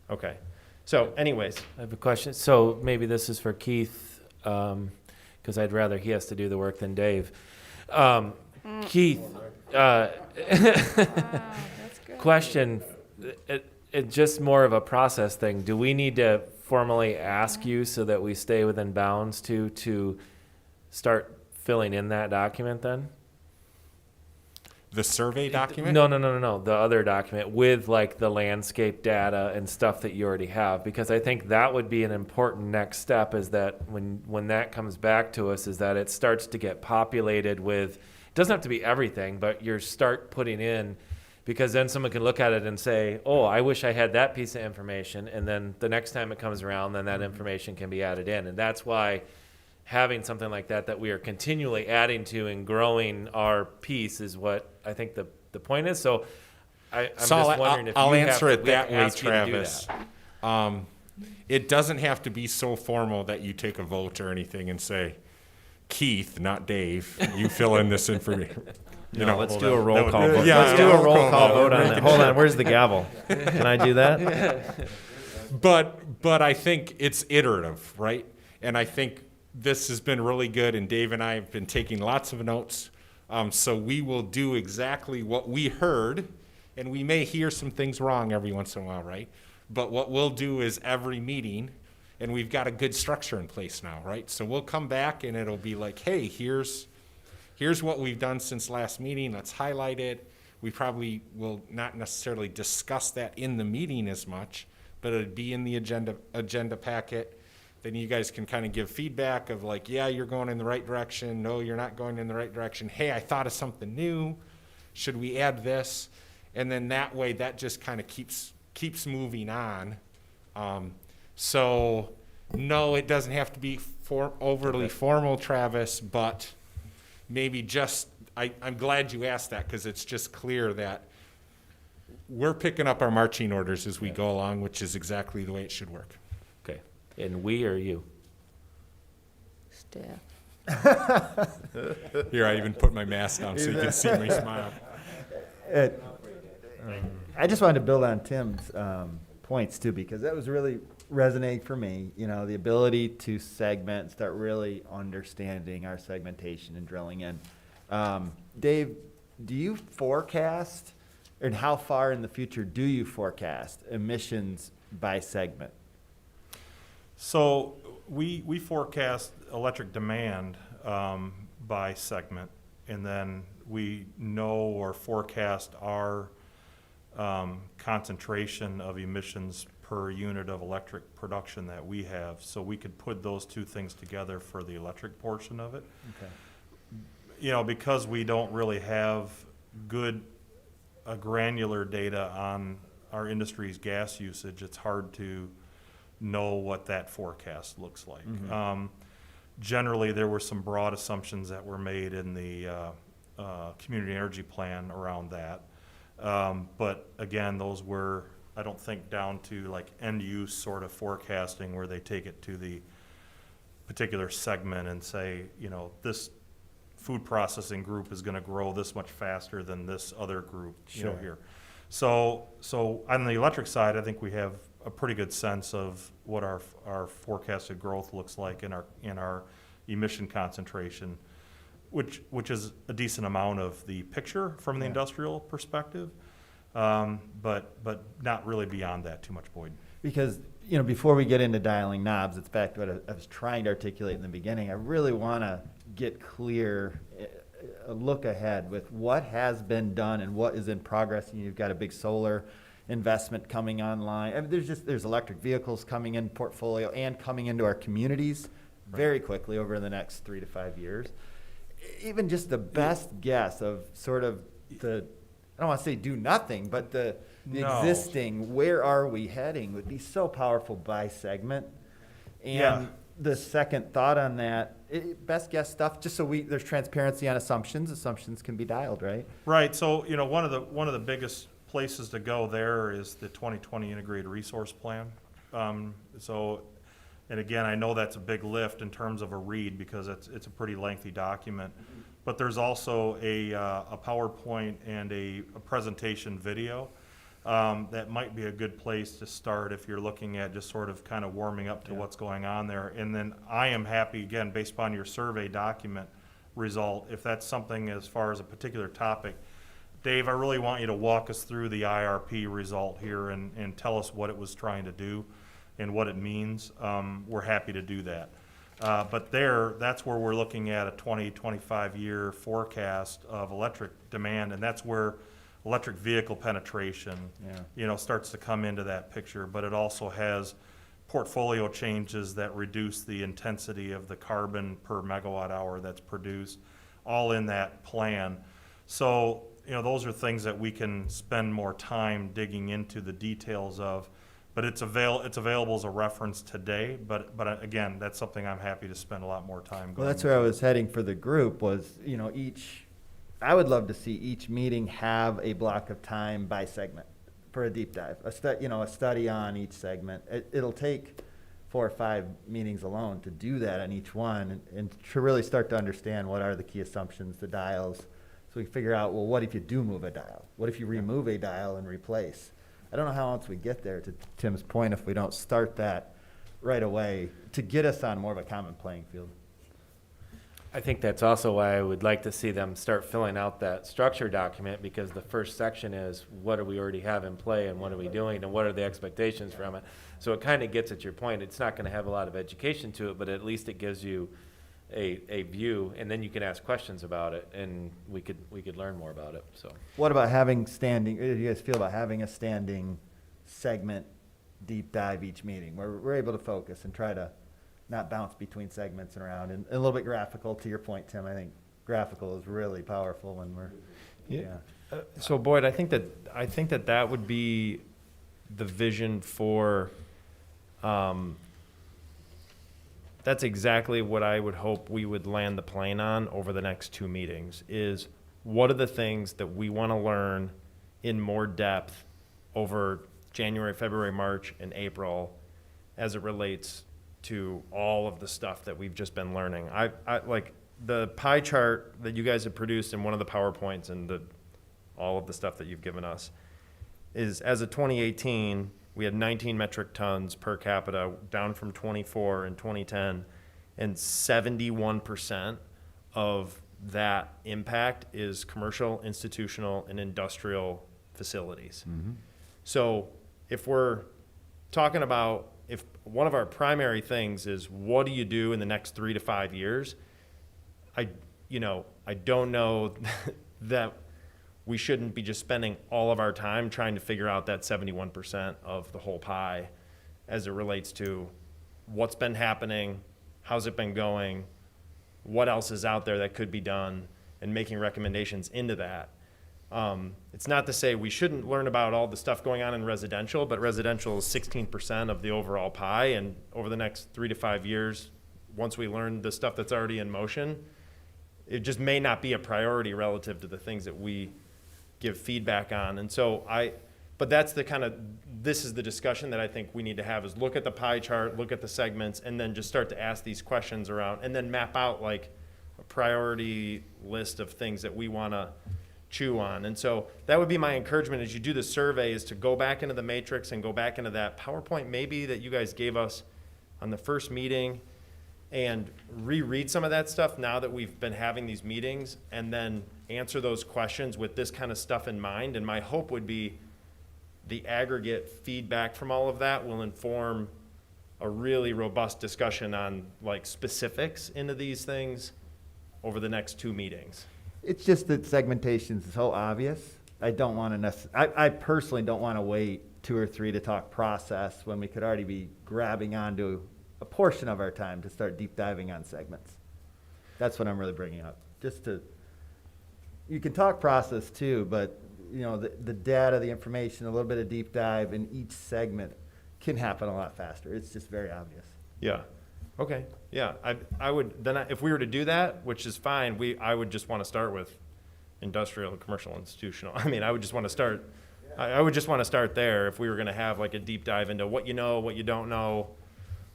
S1: Okay. So anyways,
S7: I have a question. So maybe this is for Keith, because I'd rather he has to do the work than Dave. Keith, question, it's just more of a process thing. Do we need to formally ask you so that we stay within bounds to start filling in that document then?
S4: The survey document?
S7: No. The other document with like the landscape data and stuff that you already have, because I think that would be an important next step, is that when that comes back to us, is that it starts to get populated with, it doesn't have to be everything, but you start putting in, because then someone can look at it and say, oh, I wish I had that piece of information. And then the next time it comes around, then that information can be added in. And that's why having something like that we are continually adding to and growing our piece is what I think the point is. So I'm just wondering if
S4: I'll
S7: you
S4: answer
S7: have
S4: it
S7: to,
S4: that way,
S7: ask you to do
S4: Travis.
S7: that.
S4: It doesn't have to be so formal that you take a vote or anything and say, Keith, not Dave, you fill in this information.
S1: let's do a roll call
S10: would-
S1: vote.
S4: yeah,
S1: Let's do
S4: yeah,
S1: a roll
S4: roll
S1: call
S4: call.
S1: vote on that. Hold on, where's the gavel? Can I do that?
S4: But I think it's iterative, right? And I think this has been really good, and Dave and I have been taking lots of notes. So we will do exactly what we heard, and we may hear some things wrong every once in a while, right? But what we'll do is every meeting, and we've got a good structure in place now, right? So we'll come back and it'll be like, hey, here's what we've done since last meeting. Let's highlight it. We probably will not necessarily discuss that in the meeting as much, but it'd be in the agenda packet. Then you guys can kind of give feedback of like, yeah, you're going in the right direction. No, you're not going in the right direction. Hey, I thought of something new. Should we add this? And then that way, that just kind of keeps moving on. So no, it doesn't have to be overly formal, Travis, but maybe just, I'm glad you asked that, because it's just clear that we're picking up our marching orders as we go along, which is exactly the way it should work.
S7: Okay. And we or you?
S2: Staff.
S4: Here, I even put my mask on so you can see me smile.
S9: I just wanted to build on Tim's points too, because that was really resonating for me. The ability to segment and start really understanding our segmentation and drilling in. Dave, do you forecast, and how far in the future do you forecast emissions by segment?
S10: So we forecast electric demand by segment, and then we know or forecast our concentration of emissions per unit of electric production that we have. So we could put those two things together for the electric portion of it.
S9: Okay.
S10: Because we don't really have good granular data on our industry's gas usage, it's hard to know what that forecast looks like. Generally, there were some broad assumptions that were made in the community energy plan around that. But again, those were, I don't think, down to like end use sort of forecasting where they take it to the particular segment and say, this food processing group is going to grow this much faster than this other group, here. So on the electric side, I think we have a pretty good sense of what our forecasted growth looks like in our emission concentration, which is a decent amount of the picture from the industrial perspective, but not really beyond that too much, Boyd.
S9: Because, before we get into dialing knobs, it's back to what I was trying to articulate in the beginning. I really want to get clear a look ahead with what has been done and what is in progress. And you've got a big solar investment coming online. I mean, there's electric vehicles coming in portfolio and coming into our communities very quickly over the next 3 to 5 years. Even just the best guess of sort of the, I don't want to say do nothing, but the
S10: No.
S9: existing, where are we heading would be so powerful by segment. And
S10: Yeah.
S9: the second thought on that, best guess stuff, just so there's transparency on assumptions. Assumptions can be dialed, right?
S10: Right, so, one of the biggest places to go there is the 2020 Integrated Resource Plan. So, and again, I know that's a big lift in terms of a read, because it's a pretty lengthy document. But there's also a PowerPoint and a presentation video that might be a good place to start if you're looking at just sort of kind of warming up to what's going on there. And then I am happy, again, based upon your survey document result, if that's something as far as a particular topic. Dave, I really want you to walk us through the IRP result here and tell us what it was trying to do and what it means. We're happy to do that. But that's where we're looking at a 25-year forecast of electric demand, and that's where electric vehicle penetration, starts to come into that picture. But it also has portfolio changes that reduce the intensity of the carbon per megawatt hour that's produced, all in that plan. So, those are things that we can spend more time digging into the details of. But it's available as a reference today, but again, that's something I'm happy to spend a lot more time going.
S9: Well, that's where I was heading for the group was, I would love to see each meeting have a block of time by segment for a deep dive, a study on each segment. It'll take 4 or 5 meetings alone to do that on each one and to really start to understand what are the key assumptions, the dials, so we figure out, well, what if you do move a dial? What if you remove a dial and replace? I don't know how else we get there, to Tim's point, if we don't start that right away to get us on more of a common playing field.
S7: I think that's also why I would like to see them start filling out that structure document, because the first section is what do we already have in play and what are we doing and what are the expectations from it. So it kind of gets at your point. It's not going to have a lot of education to it, but at least it gives you a view, and then you can ask questions about it, and we could learn more about it. So
S9: what about having standing, do you guys feel about having a standing segment deep dive each meeting where we're able to focus and try to not bounce between segments and around, and a little bit graphical? To your point, Tim, I think graphical is really powerful when we're
S1: So Boyd, I think that would be the vision for, that's exactly what I would hope we would land the plane on over the next 2 meetings, is what are the things that we want to learn in more depth over January, February, March, and April as it relates to all of the stuff that we've just been learning. I like the pie chart that you guys have produced in one of the PowerPoints and all of the stuff that you've given us is, as of 2018, we had 19 metric tons per capita, down from 24 in 2010, and 71% of that impact is commercial, institutional, and industrial facilities.
S9: Mm-hmm.
S1: So if we're talking about, if one of our primary things is what do you do in the next 3 to 5 years, I don't know that we shouldn't be just spending all of our time trying to figure out that 71% of the whole pie as it relates to what's been happening, how's it been going, what else is out there that could be done, and making recommendations into that. It's not to say we shouldn't learn about all the stuff going on in residential, but residential is 16% of the overall pie, and over the next 3 to 5 years, once we learn the stuff that's already in motion, it just may not be a priority relative to the things that we give feedback on. And so but that's this is the discussion that I think we need to have, is look at the pie chart, look at the segments, and then just start to ask these questions around, and then map out like a priority list of things that we want to chew on. And so that would be my encouragement as you do the survey, is to go back into the matrix and go back into that PowerPoint maybe that you guys gave us on the first meeting, and reread some of that stuff now that we've been having these meetings, and then answer those questions with this kind of stuff in mind. And my hope would be the aggregate feedback from all of that will inform a really robust discussion on like specifics into these things over the next 2 meetings.
S9: It's just that segmentation is so obvious. I don't want to I personally don't want to wait 2 or 3 to talk process when we could already be grabbing onto a portion of our time to start deep diving on segments. That's what I'm really bringing up. You can talk process too, but you know, the data, the information, a little bit of deep dive in each segment can happen a lot faster. It's just very obvious.
S1: Yeah. Okay. Yeah. I would then if we were to do that, which is fine, I would just want to start with industrial, commercial, institutional. I mean, I would just want to start. I would just want to start there if we were going to have like a deep dive into what you know, what you don't know,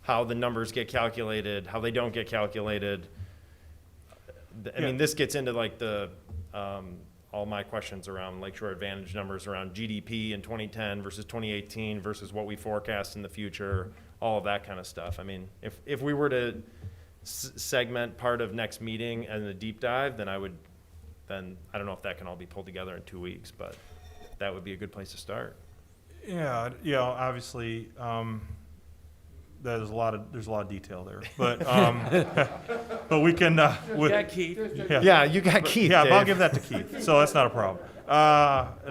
S1: how the numbers get calculated, how they don't get calculated. I mean, this gets into like all my questions around Lakeshore Advantage numbers around GDP in 2010 versus 2018 versus what we forecast in the future, all of that kind of stuff. I mean, if we were to segment part of next meeting and a deep dive, then I don't know if that can all be pulled together in 2 weeks, but that would be a good place to start.
S10: Yeah, obviously, there's a lot of detail there, but but we can.
S7: got Keith.
S1: Yeah, you got Keith.
S10: Yeah,
S1: Dave.
S10: I'll give that to Keith. So that's not a problem.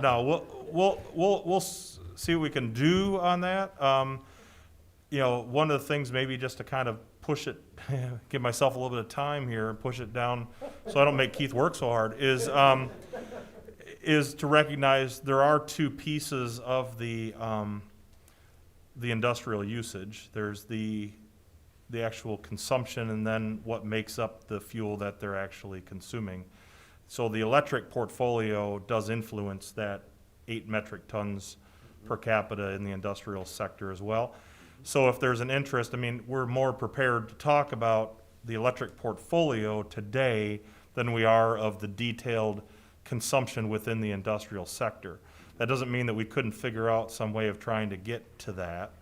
S10: No, we'll see what we can do on that. One of the things maybe just to kind of push it, give myself a little bit of time here and push it down, so I don't make Keith work so hard. Is to recognize there are 2 pieces of the industrial usage. There's the actual consumption and then what makes up the fuel that they're actually consuming. So the electric portfolio does influence that 8 metric tons per capita in the industrial sector as well. So if there's an interest, I mean, we're more prepared to talk about the electric portfolio today than we are of the detailed consumption within the industrial sector. That doesn't mean that we couldn't figure out some way of trying to get to that,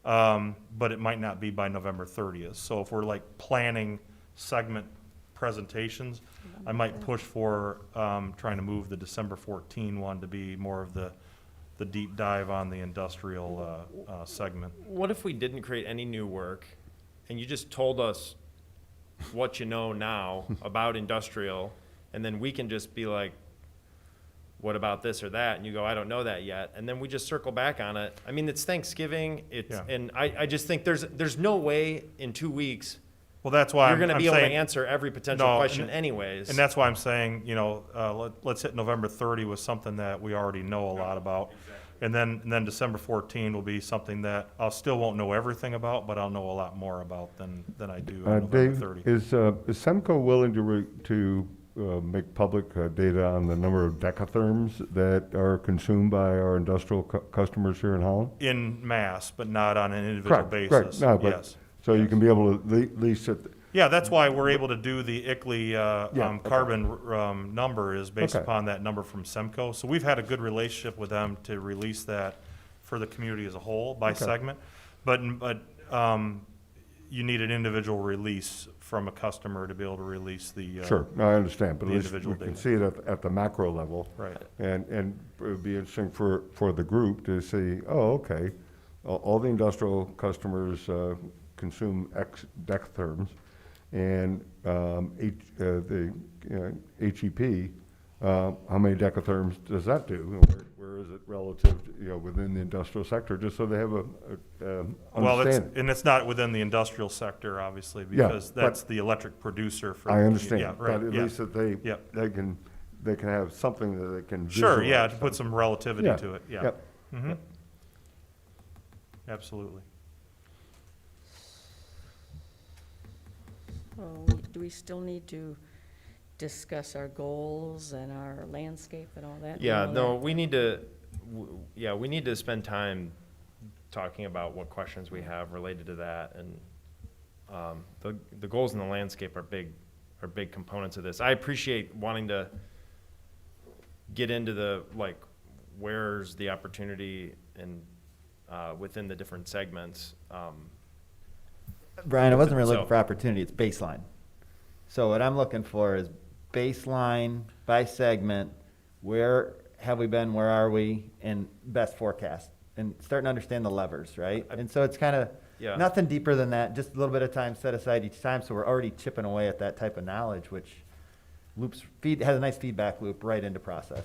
S10: but it might not be by November 30th. So if we're like planning segment presentations, I might push for trying to move the December 14 one to be more of the deep dive on the industrial segment.
S1: What if we didn't create any new work and you just told us what you know now about industrial, and then we can just be like, what about this or that? And you go, I don't know that yet. And then we just circle back on it. I mean, it's Thanksgiving. And I just think there's no way in 2 weeks
S10: Well, that's why
S1: you're going to be able to
S10: saying,
S1: answer every potential
S10: No,
S1: question
S10: and-
S1: anyways.
S10: and that's why I'm saying, let's hit November 30 with something that we already know a lot about. And then December 14 will be something that I still won't know everything about, but I'll know a lot more about than I do on November
S3: Dave,
S10: 30.
S3: is SEMCO willing to make public data on the number of decatherms that are consumed by our industrial customers here in Holland?
S10: In mass, but not on an individual basis.
S3: No, but,
S10: Yes.
S3: so you can be able to at least
S10: Yeah, that's why we're able to do the ICLEI
S3: Yeah, okay.
S10: carbon number is based
S3: Okay.
S10: upon that number from SEMCO. So we've had a good relationship with them to release that for the community as a whole by
S3: Okay.
S10: segment. But you need an individual release from a customer to be able to release the.
S3: Sure, no, I understand, but
S10: the
S3: at least we
S10: individual
S3: can
S10: data.
S3: see it at the macro level.
S10: Right.
S3: And it would be interesting for the group to see, oh, okay, all the industrial customers consume X decatherms, and the HEP, how many decatherms does that do? Where is it relative, within the industrial sector, just so they have a
S10: Well,
S3: understanding?
S10: it's not within the industrial sector, obviously,
S3: Yeah,
S10: because
S3: but-
S10: that's the electric producer for.
S3: I understand,
S10: Yeah,
S3: but
S10: right,
S3: at
S10: yeah.
S3: least that
S10: Yep.
S3: they can have something that they can
S10: Sure, yeah, to
S3: visualize.
S10: put some relativity
S3: Yeah,
S10: to it, yeah.
S3: yep.
S10: Mhm. Absolutely.
S2: So, do we still need to discuss our goals and our landscape and all that?
S1: Yeah,
S2: and all
S1: no,
S2: that?
S1: we need to spend time talking about what questions we have related to that, and the goals in the landscape are big components of this. I appreciate wanting to get into the where's the opportunity and within the different segments.
S9: Brian, I wasn't really looking
S1: So-
S9: for opportunity, it's baseline. So what I'm looking for is baseline by segment, where have we been, where are we, and best forecast, and starting to understand the levers, right? And so it's kind of
S1: Yeah.
S9: nothing deeper than that, just a little bit of time set aside each time, so we're already chipping away at that type of knowledge, which has a nice feedback loop right into process.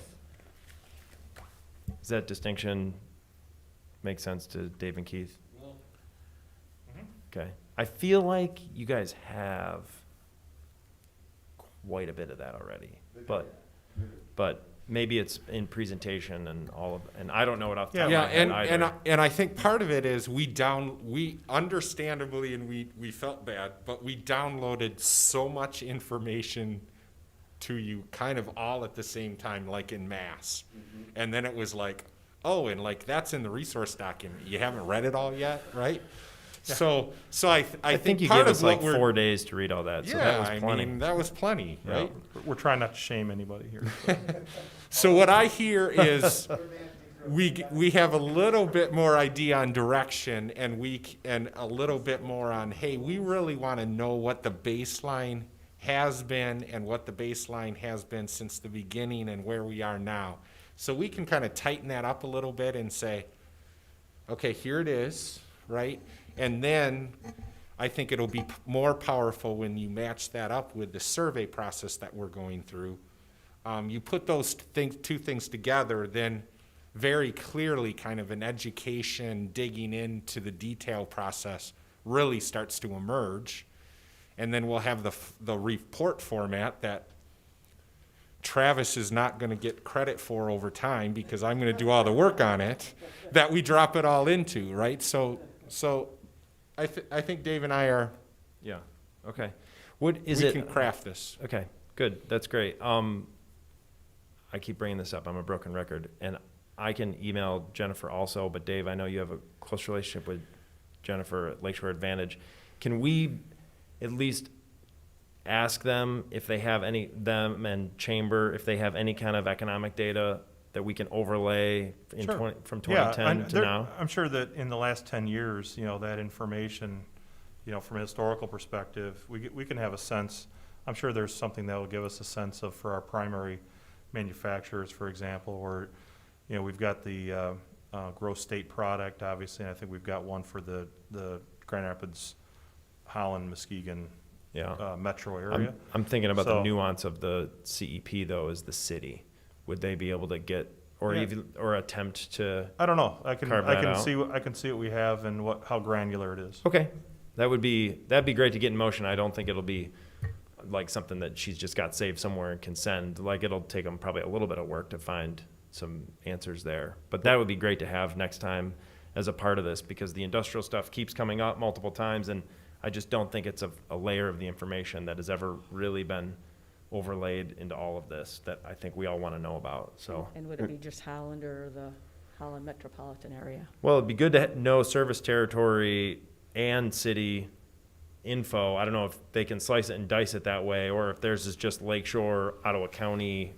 S1: Does that distinction make sense to Dave and Keith? Okay. I feel like you guys have quite a bit of that already, but maybe it's in presentation and and I don't know it off the top of
S4: Yeah,
S1: my head either.
S4: and I think part of it is we understandably, and we felt bad, but we downloaded so much information to you kind of all at the same time, like in mass. And then it was like, oh, and like that's in the resource document. You haven't read it all yet, right? So I
S1: think you
S4: part
S1: gave
S4: of
S1: us like
S4: what we're-
S1: 4 days to read all that, so that
S4: Yeah,
S1: was
S4: I
S1: plenty.
S4: mean, that was plenty,
S1: Yeah.
S4: right?
S10: We're trying not to shame anybody here.
S4: So what I hear is we have a little bit more idea on direction and a little bit more on, hey, we really want to know what the baseline has been and what the baseline has been since the beginning and where we are now. So we can kind of tighten that up a little bit and say, okay, here it is, right? And then I think it'll be more powerful when you match that up with the survey process that we're going through. You put those two things together, then very clearly kind of an education digging into the detail process really starts to emerge. And then we'll have the report format that Travis is not going to get credit for over time because I'm going to do all the work on it, that we drop it all into, right? So I think Dave and I are,
S1: Yeah, okay. What is
S4: we
S1: it?
S4: can craft this.
S1: Okay, good, that's great. I keep bringing this up, I'm a broken record, and I can email Jennifer also, but Dave, I know you have a close relationship with Jennifer at Lakeshore Advantage. Can we at least ask them if they have them and Chamber, if they have any kind of economic data that we can overlay in
S10: Sure.
S1: from
S10: Yeah,
S1: 2010 to now?
S10: I'm sure that in the last 10 years, that information, from a historical perspective, we can have a sense. I'm sure there's something that will give us a sense of, for our primary manufacturers, for example, or, we've got the gross state product, obviously, and I think we've got one for the Grand Rapids, Holland, Muskegon
S1: Yeah.
S10: metro area.
S1: I'm thinking about the
S10: So-
S1: nuance of the CEP though, as the city. Would they be able to get, or
S10: Yeah.
S1: even, or attempt to?
S10: I don't know. I can
S1: Carve that out.
S10: see what we have and how granular it is.
S1: Okay, that'd be great to get in motion. I don't think it'll be like something that she's just got saved somewhere and can send. Like, it'll take them probably a little bit of work to find some answers there. But that would be great to have next time as a part of this, because the industrial stuff keeps coming up multiple times, and I just don't think it's a layer of the information that has ever really been overlaid into all of this that I think we all want to know about, so.
S2: And would it be just Holland or the Holland metropolitan area?
S1: Well, it'd be good to know service territory and city info. I don't know if they can slice it and dice it that way, or if theirs is just Lakeshore, Ottawa County,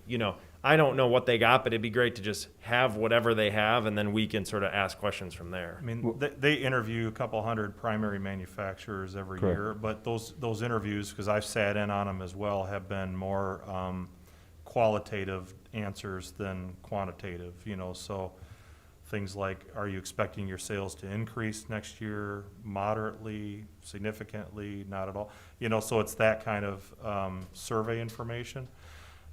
S1: I don't know what they got, but it'd be great to just have whatever they have, and then we can sort of ask questions from there.
S10: I mean, they interview a couple hundred primary manufacturers every
S3: Correct.
S10: year, but those interviews, because I've sat in on them as well, have been more qualitative answers than quantitative, so things like, are you expecting your sales to increase next year moderately, significantly, not at all? So it's that kind of survey information.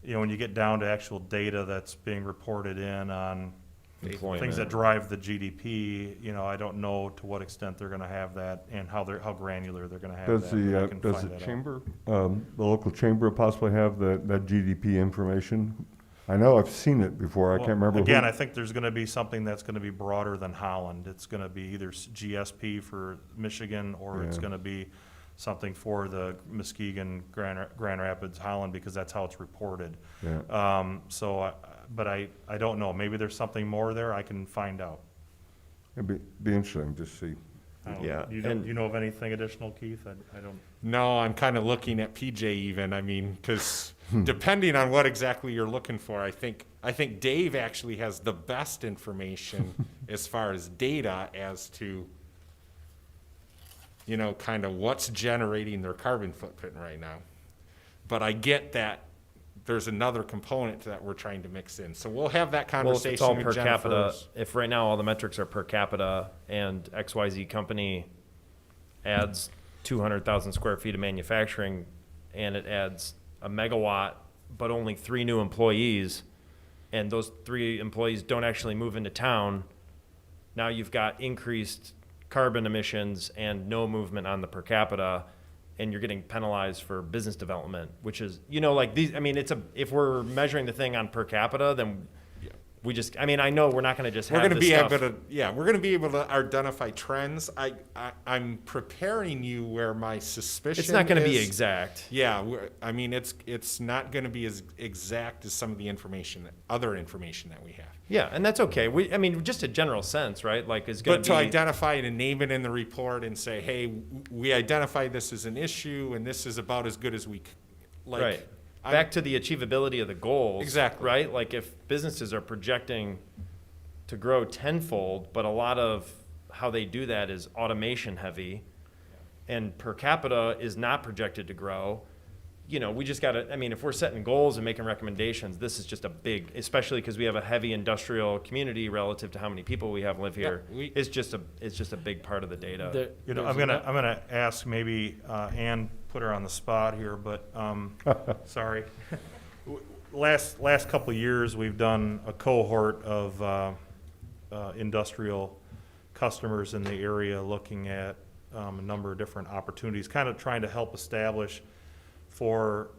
S10: When you get down to actual data that's being reported in on
S1: Employment.
S10: things that drive the GDP, I don't know to what extent they're gonna have that and how granular they're gonna have
S3: Does
S10: that. I
S3: the,
S10: can
S3: does
S10: find
S3: the
S10: that out.
S3: chamber, the local chamber possibly have that GDP information? I know I've seen it before, I
S10: Well,
S3: can't remember who.
S10: Again, I think there's gonna be something that's gonna be broader than Holland. It's gonna be either GSP for Michigan, or it's
S3: Yeah.
S10: gonna be something for the Muskegon, Grand Rapids, Holland, because that's how it's reported.
S3: Yeah.
S10: But I don't know. Maybe there's something more there. I can find out.
S3: It'd be interesting to see.
S10: I don't-
S1: Yeah,
S10: You
S1: and-
S10: know of anything additional, Keith? I don't.
S4: No, I'm kind of looking at PJ even, because depending on what exactly you're looking for, I think Dave actually has the best information as far as data as to, kind of what's generating their carbon footprint right now. But I get that there's another component that we're trying to mix in. So we'll have that
S1: Well, if
S4: conversation
S1: it's all
S4: with
S1: per
S4: Jennifer.
S1: capita, if right now all the metrics are per capita and XYZ company adds 200,000 square feet of manufacturing and it adds a megawatt but only 3 new employees, and those 3 employees don't actually move into town, now you've got increased carbon emissions and no movement on the per capita, and you're getting penalized for business development, which is, like these, I mean, if we're measuring the thing on per capita, then we just, I mean, I know we're not gonna just
S4: We're
S1: have
S4: gonna
S1: this
S4: be
S1: stuff.
S4: able to, yeah, we're gonna be able to identify trends. I'm preparing you where my suspicion
S1: It's not gonna be
S4: is-
S1: exact.
S4: Yeah, I mean, it's not gonna be as exact as some of the other information that we have.
S1: Yeah, and that's okay. I mean, just a general sense, right? Like, is gonna
S4: But to
S1: be,
S4: identify it and name it in the report and say, hey, we identified this as an issue and this is about as good as we, like.
S1: right. Back to the achievability of the goals.
S4: Exactly.
S1: Right? Like, if businesses are projecting to grow tenfold, but a lot of how they do that is automation heavy, and per capita is not projected to grow, we just gotta, I mean, if we're setting goals and making recommendations, this is just a big, especially because we have a heavy industrial community relative to how many people we have live here. It's just a big part of the data.
S10: I'm gonna ask maybe, Ann, put her on the spot here, but, sorry. Last couple of years, we've done a cohort of, industrial customers in the area, looking at, a number of different opportunities, kind of trying to help establish or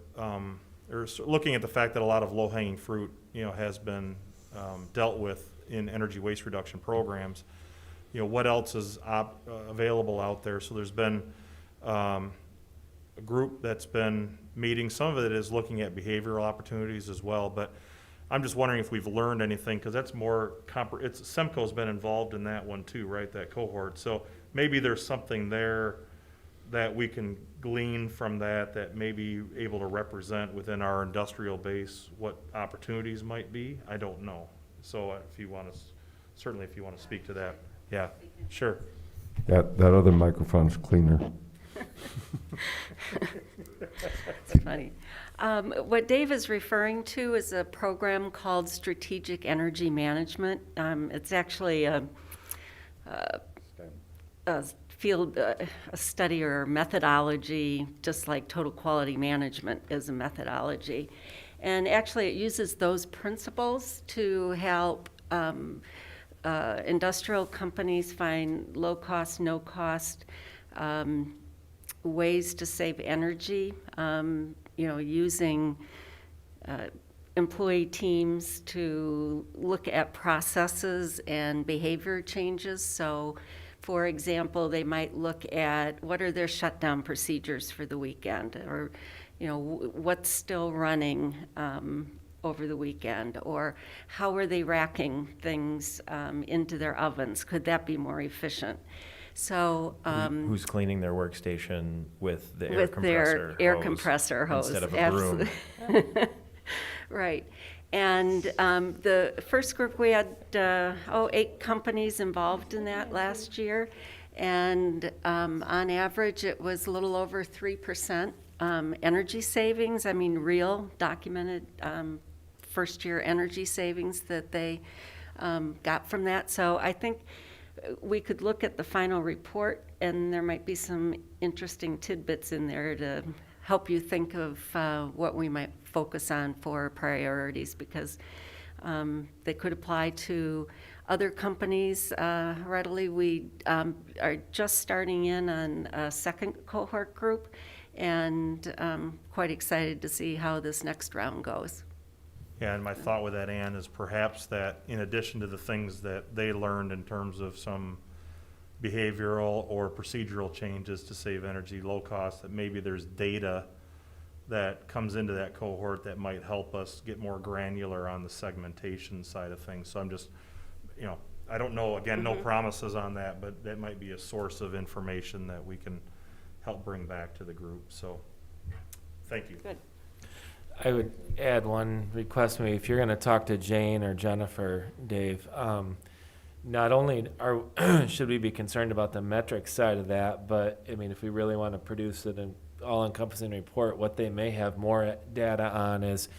S10: looking at the fact that a lot of low-hanging fruit, has been, dealt with in energy waste reduction programs. What else is available out there? So there's been a group that's been meeting. Some of it is looking at behavioral opportunities as well, but I'm just wondering if we've learned anything, because that's more Semco's been involved in that one too, right? That cohort. So maybe there's something there that we can glean from that may be able to represent within our industrial base what opportunities might be. I don't know. So if you want to, certainly if you want to speak to that. Yeah, sure.
S3: That other microphone's cleaner.
S5: It's funny. What Dave is referring to is a program called Strategic Energy Management. It's actually a field, a study or methodology, just like total quality management is a methodology. And actually it uses those principles to help industrial companies find low cost, no cost ways to save energy, using employee teams to look at processes and behavior changes. So, for example, they might look at what are their shutdown procedures for the weekend, or what's still running over the weekend, or how are they racking things into their ovens? Could that be more efficient? So
S1: Who's cleaning their workstation with the
S5: with their air compressor hose
S1: instead of a broom?
S5: Right. And the first group, we had 8 companies involved in that last year, and on average it was a little over 3% energy savings. I mean, real documented first year energy savings that they got from that. So I think we could look at the final report, and there might be some interesting tidbits in there to help you think of what we might focus on for priorities, because they could apply to other companies readily. We are just starting in on a second cohort group, and quite excited to see how this next round goes.
S10: Yeah, and my thought with that, Ann, is perhaps that in addition to the things that they learned in terms of some behavioral or procedural changes to save energy, low cost, that maybe there's data that comes into that cohort that might help us get more granular on the segmentation side of things. So I'm just, I don't know, again, no promises on that, but that might be a source of information that we can help bring back to the group. So, thank you.
S5: Good.
S7: I would add one request. Maybe if you're going to talk to Jane or Jennifer, Dave, not only should we be concerned about the metric side of that, but I mean, if we really want to produce an all-encompassing report, what they may have more data on is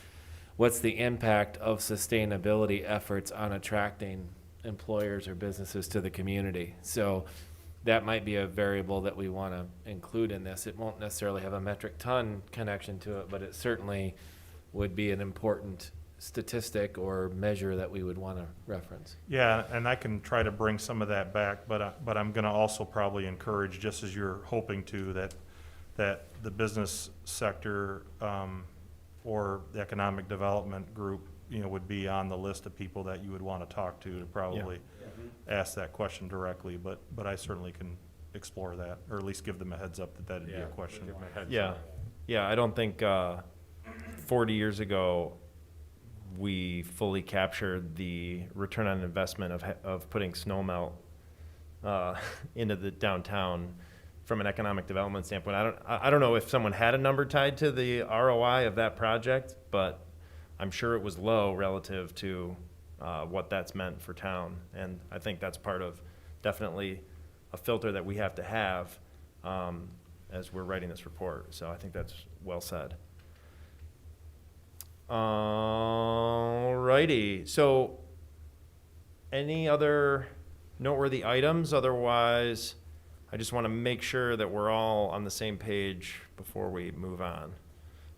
S7: what's the impact of sustainability efforts on attracting employers or businesses to the community. So that might be a variable that we want to include in this. It won't necessarily have a metric ton connection to it, but it certainly would be an important statistic or measure that we would want to reference.
S10: Yeah, and I can try to bring some of that back, but I'm gonna also probably encourage, just as you're hoping to, that the business sector, or the economic development group, would be on the list of people that you would wanna talk to probably ask that question directly, but I certainly can explore that, or at least give them a heads up that that'd be a question.
S1: Yeah, yeah, I don't think 40 years ago, we fully captured the return on investment of putting snow melt into the downtown from an economic development standpoint. I don't know if someone had a number tied to the ROI of that project, but I'm sure it was low relative to what that's meant for town. And I think that's part of definitely a filter that we have to have as we're writing this report. So I think that's well said. Alrighty, so any other noteworthy items? Otherwise, I just want to make sure that we're all on the same page before we move on.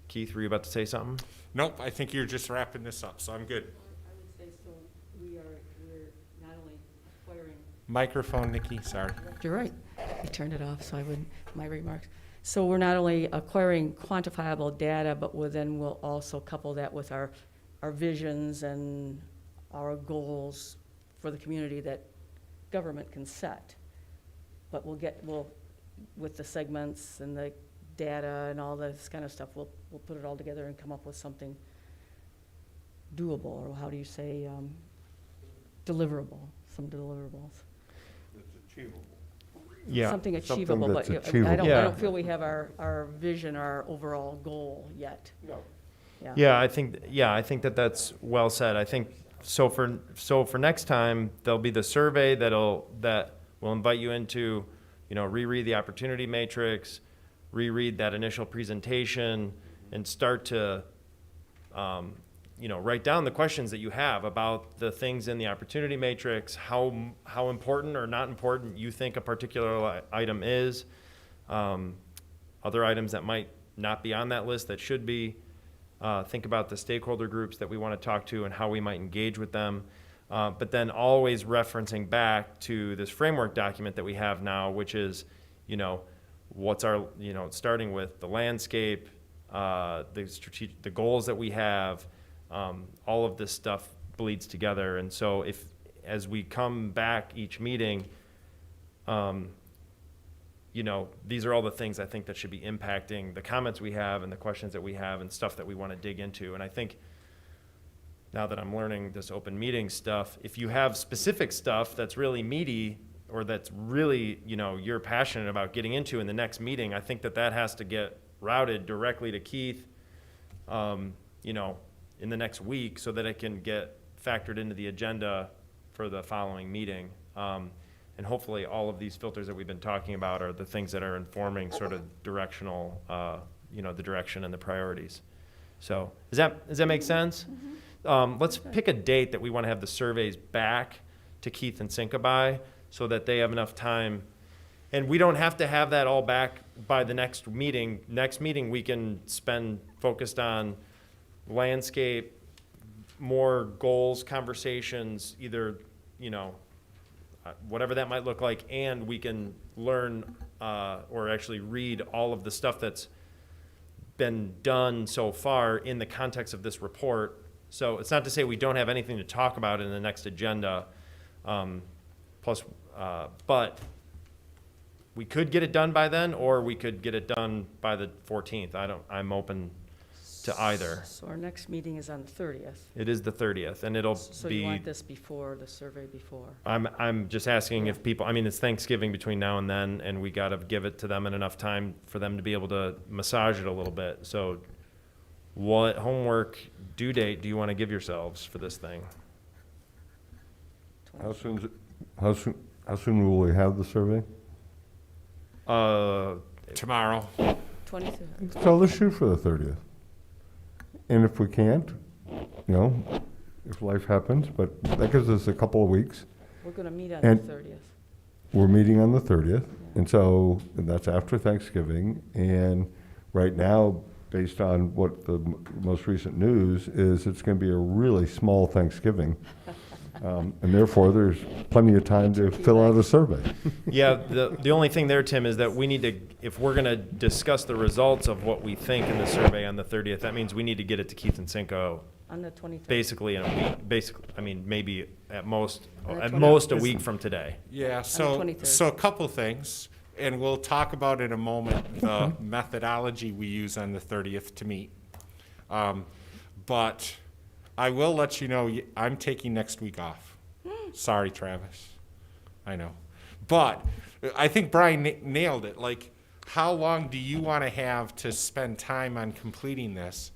S1: Keith, were you about to say something?
S4: Nope, I think you're just wrapping this up, so I'm good.
S2: I would say so. We're not only acquiring.
S4: Microphone, Nikki, sorry.
S2: You're right. I turned it off, so I wouldn't, my remarks. So we're not only acquiring quantifiable data, but we'll also couple that with our visions and our goals for the community that government can set. But we'll, with the segments and the data and all this kind of stuff, we'll put it all together and come up with something doable, or how do you say, deliverable, some deliverables.
S3: It's achievable.
S1: Yeah.
S2: Something
S3: Something
S2: achievable,
S3: that's
S2: but I
S3: achievable.
S2: I
S1: Yeah.
S2: don't feel we have our vision, our overall goal yet.
S3: No.
S1: Yeah, I think that's well said. I think so for next time, there'll be the survey that will invite you into, reread the opportunity matrix, reread that initial presentation, and start to write down the questions that you have about the things in the opportunity matrix, how important or not important you think a particular item is, other items that might not be on that list that should be. Think about the stakeholder groups that we want to talk to and how we might engage with them. But then always referencing back to this framework document that we have now, which is, what's our, starting with the landscape, the goals that we have, all of this stuff bleeds together. And so as we come back each meeting, these are all the things I think that should be impacting the comments we have and the questions that we have and stuff that we want to dig into. And I think now that I'm learning this open meeting stuff, if you have specific stuff that's really meaty or that's really, you're passionate about getting into in the next meeting, I think that has to get routed directly to Keith, in the next week so that it can get factored into the agenda for the following meeting. And hopefully all of these filters that we've been talking about are the things that are informing sort of directional, the direction and the priorities. So does that make sense? Let's pick a date that we want to have the surveys back to Keith and Cinca by so that they have enough time. And we don't have to have that all back by the next meeting. Next meeting we can spend focused on landscape, more goals, conversations, either, whatever that might look like, and we can learn or actually read all of the stuff that's been done so far in the context of this report. So it's not to say we don't have anything to talk about in the next agenda, but we could get it done by then, or we could get it done by the 14th. I'm open to either.
S2: So our next meeting is on the 30th.
S1: It is the 30th, and it'll
S2: So
S1: be.
S2: you want this before, the survey before?
S1: I'm just asking if people, it's Thanksgiving between now and then, and we gotta give it to them in enough time for them to be able to massage it a little bit. So what homework due date do you want to give yourselves for this thing?
S3: How soon will we have the survey?
S4: Tomorrow.
S2: 23rd.
S3: So let's shoot for the 30th. And if we can't, if life happens, but that gives us a couple of weeks.
S2: We're going to meet on
S3: And-
S2: the 30th.
S3: We're meeting on the 30th, and so that's after Thanksgiving. And right now, based on what the most recent news is, it's going to be a really small Thanksgiving. And therefore, there's plenty of time to fill out a survey.
S1: Yeah, the only thing there, Tim, is that we need to, if we're gonna discuss the results of what we think in the survey on the 30th, that means we need to get it to Keith and Cinco
S2: On the 23rd.
S1: basically in a week, basically, I mean, maybe at most
S2: On the
S1: a week from today.
S4: Yeah,
S2: 23rd.
S4: so a couple things, and we'll talk about in a moment the methodology we use on the 30th to meet. But I will let you know, I'm taking next week off. Sorry, Travis. I know. But I think Brian nailed it. Like, how long do you want to have to spend time on completing this?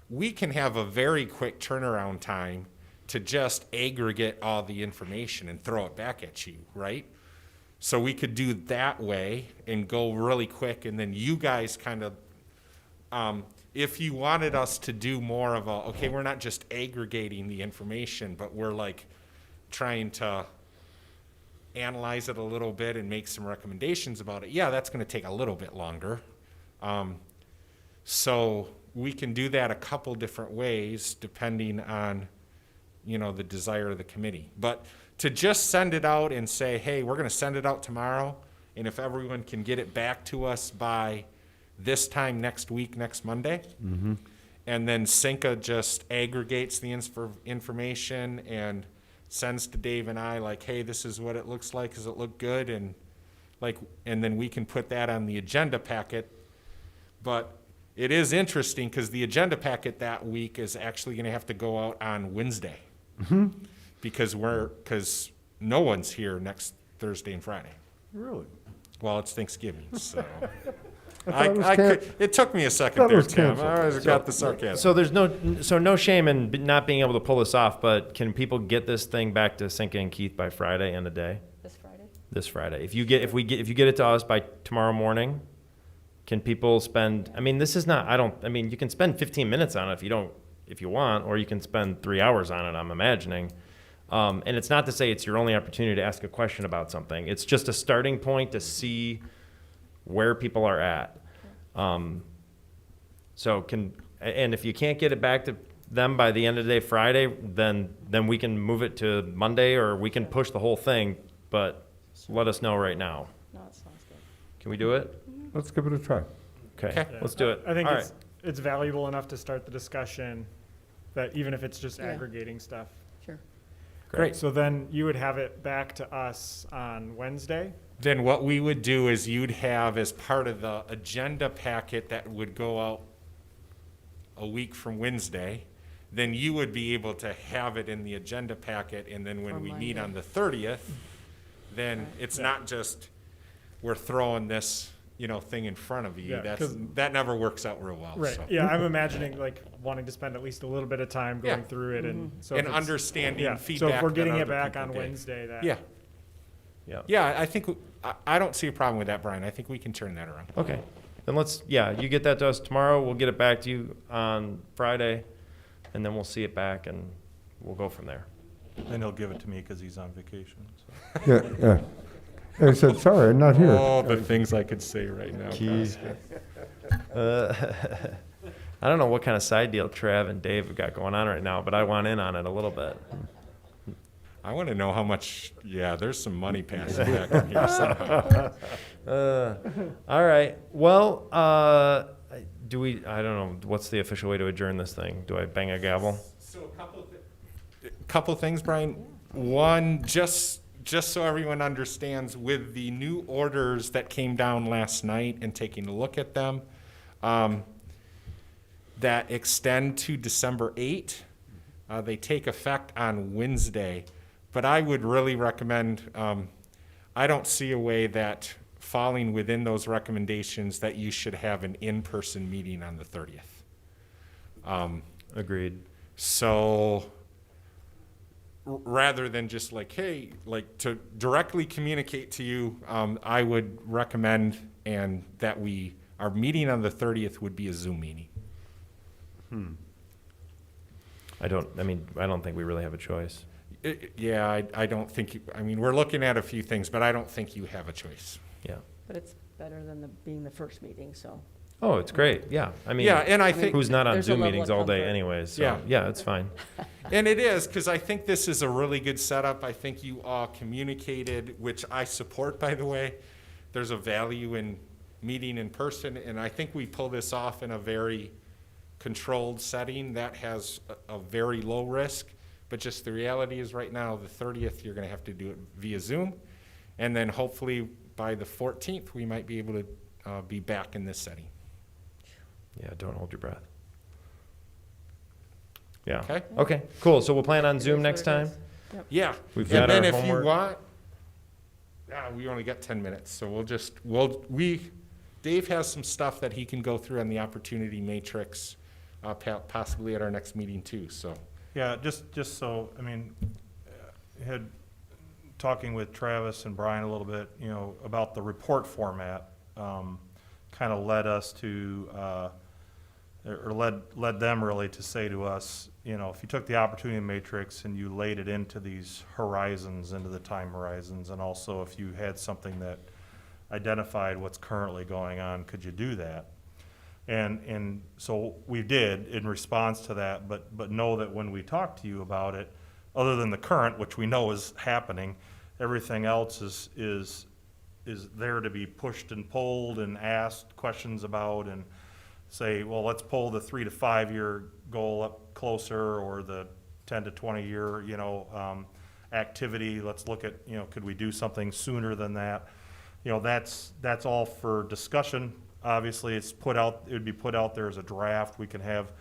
S4: We can have a very quick turnaround time to just aggregate all the information and throw it back at you, right? So we could do that way and go really quick, and then you guys kind of, if you wanted us to do more of a, okay, we're not just aggregating the information, but we're like trying to analyze it a little bit and make some recommendations about it, yeah, that's going to take a little bit longer. So we can do that a couple different ways depending on, you know, the desire of the committee. But to just send it out and say, hey, we're going to send it out tomorrow, and if everyone can get it back to us by this time next week, next Monday, and then Cinca just aggregates the information and sends to Dave and I, like, hey, this is what it looks like. Does it look good? And then we can put that on the agenda packet. But it is interesting because the agenda packet that week is actually going to have to go out on Wednesday because no one's here next Thursday and Friday.
S3: Really?
S4: Well, it's Thanksgiving, so.
S3: thought it was
S4: It took me a second
S3: thought it
S4: there,
S3: was
S4: Tim.
S3: canceled.
S4: I always got the sarcasm.
S1: So there's no shame in not being able to pull this off, but can people get this thing back to Cinca and Keith by Friday end of day?
S2: This Friday?
S1: This Friday. If you get it to us by tomorrow morning, can people spend, I mean, you can spend 15 minutes on it if you want, or you can spend 3 hours on it, I'm imagining. And it's not to say it's your only opportunity to ask a question about something. It's just a starting point to see where people are at. And if you can't get it back to them by the end of the day Friday, then we can move it to Monday, or we can push the whole thing, but let us know right now.
S2: No, it sounds good.
S1: Can we do it?
S3: Let's give it a try.
S1: Okay,
S4: Okay.
S1: let's do it.
S6: I think
S1: All
S6: it's valuable enough to start the discussion that even if it's just
S2: Yeah.
S6: aggregating stuff.
S2: Sure.
S1: Great.
S6: So then you would have it back to us on Wednesday?
S4: Then what we would do is you'd have as part of the agenda packet that would go out a week from Wednesday, then you would be able to have it in the agenda packet, and then when
S2: For
S4: we meet
S2: Monday.
S4: on the 30th, then it's not just, we're throwing this, thing in front of you.
S6: Yeah, 'cause-
S4: That never works out real well,
S6: Right,
S4: so.
S6: yeah, I'm imagining like wanting to spend at least a little bit of time going
S4: Yeah.
S6: through it and so.
S4: And
S6: if it's-
S4: understanding
S6: Yeah,
S4: feedback.
S6: so if we're
S4: that
S6: getting it
S4: other
S6: back
S4: people
S6: on
S4: gave.
S6: Wednesday, that.
S4: Yeah,
S1: Yeah.
S4: yeah, I think, I don't see a problem with that, Brian. I think we can turn that around.
S1: Okay. Then you get that to us tomorrow. We'll get it back to you on Friday, and then we'll see it back, and we'll go from there.
S10: Then he'll give it to me because he's on vacation. So.
S3: Yeah. I said, sorry, I'm not here.
S4: All the things I could say right now.
S1: Keys. I don't know what kind of side deal Trav and Dave have got going on right now, but I want in on it a little bit.
S4: I want to know how much, there's some money passing back in here somehow.
S1: All right. Well, I don't know, what's the official way to adjourn this thing? Do I bang a gavel?
S4: So couple things, Brian. One, just so everyone understands, with the new orders that came down last night and taking a look at them, that extend to December 8. They take effect on Wednesday. But I would really recommend, I don't see a way that falling within those recommendations that you should have an in-person meeting on the 30th.
S1: Agreed.
S4: So rather than just like, hey, like to directly communicate to you, I would recommend that our meeting on the 30th would be a Zoom meeting.
S1: I don't think we really have a choice.
S4: I don't think, we're looking at a few things, but I don't think you have a choice.
S1: Yeah.
S2: But it's better than being the first meeting, so.
S1: Oh, it's great, yeah. I mean,
S4: Yeah, and I think,
S1: who's not on
S2: There's a
S1: Zoom
S2: level
S1: meetings
S2: of
S1: all day
S2: comfort.
S1: anyways, so,
S4: Yeah.
S1: yeah, it's fine.
S4: and it is, because I think this is a really good setup. I think you all communicated, which I support, by the way. There's a value in meeting in person, and I think we pull this off in a very controlled setting that has a very low risk. But just the reality is right now, the 30th, you're going to have to do it via Zoom. And then hopefully by the 14th, we might be able to be back in this setting.
S1: Yeah, don't hold your breath. Yeah.
S4: Okay?
S1: Okay, cool. So we'll plan on
S2: It is
S1: Zoom
S2: what
S1: next
S2: it
S1: time?
S2: is. Yep.
S4: Yeah.
S1: We've got
S4: And then
S1: our
S4: if you
S1: homework.
S4: want, we only got 10 minutes, so Dave has some stuff that he can go through on the opportunity matrix, possibly at our next meeting too, so.
S10: Yeah, just so, I mean, talking with Travis and Brian a little bit, you know, about the report format, kind of led us to, or led them really to say to us, you know, if you took the opportunity matrix and you laid it into these horizons, into the time horizons, and also if you had something that identified what's currently going on, could you do that? And so we did in response to that, but know that when we talk to you about it, other than the current, which we know is happening, everything else is there to be pushed and pulled and asked questions about, and say, well, let's pull the 3 to 5 year goal up closer, or the 10 to 20 year, activity. Let's look at, could we do something sooner than that? That's all for discussion. Obviously, it would be put out there as a draft. We can have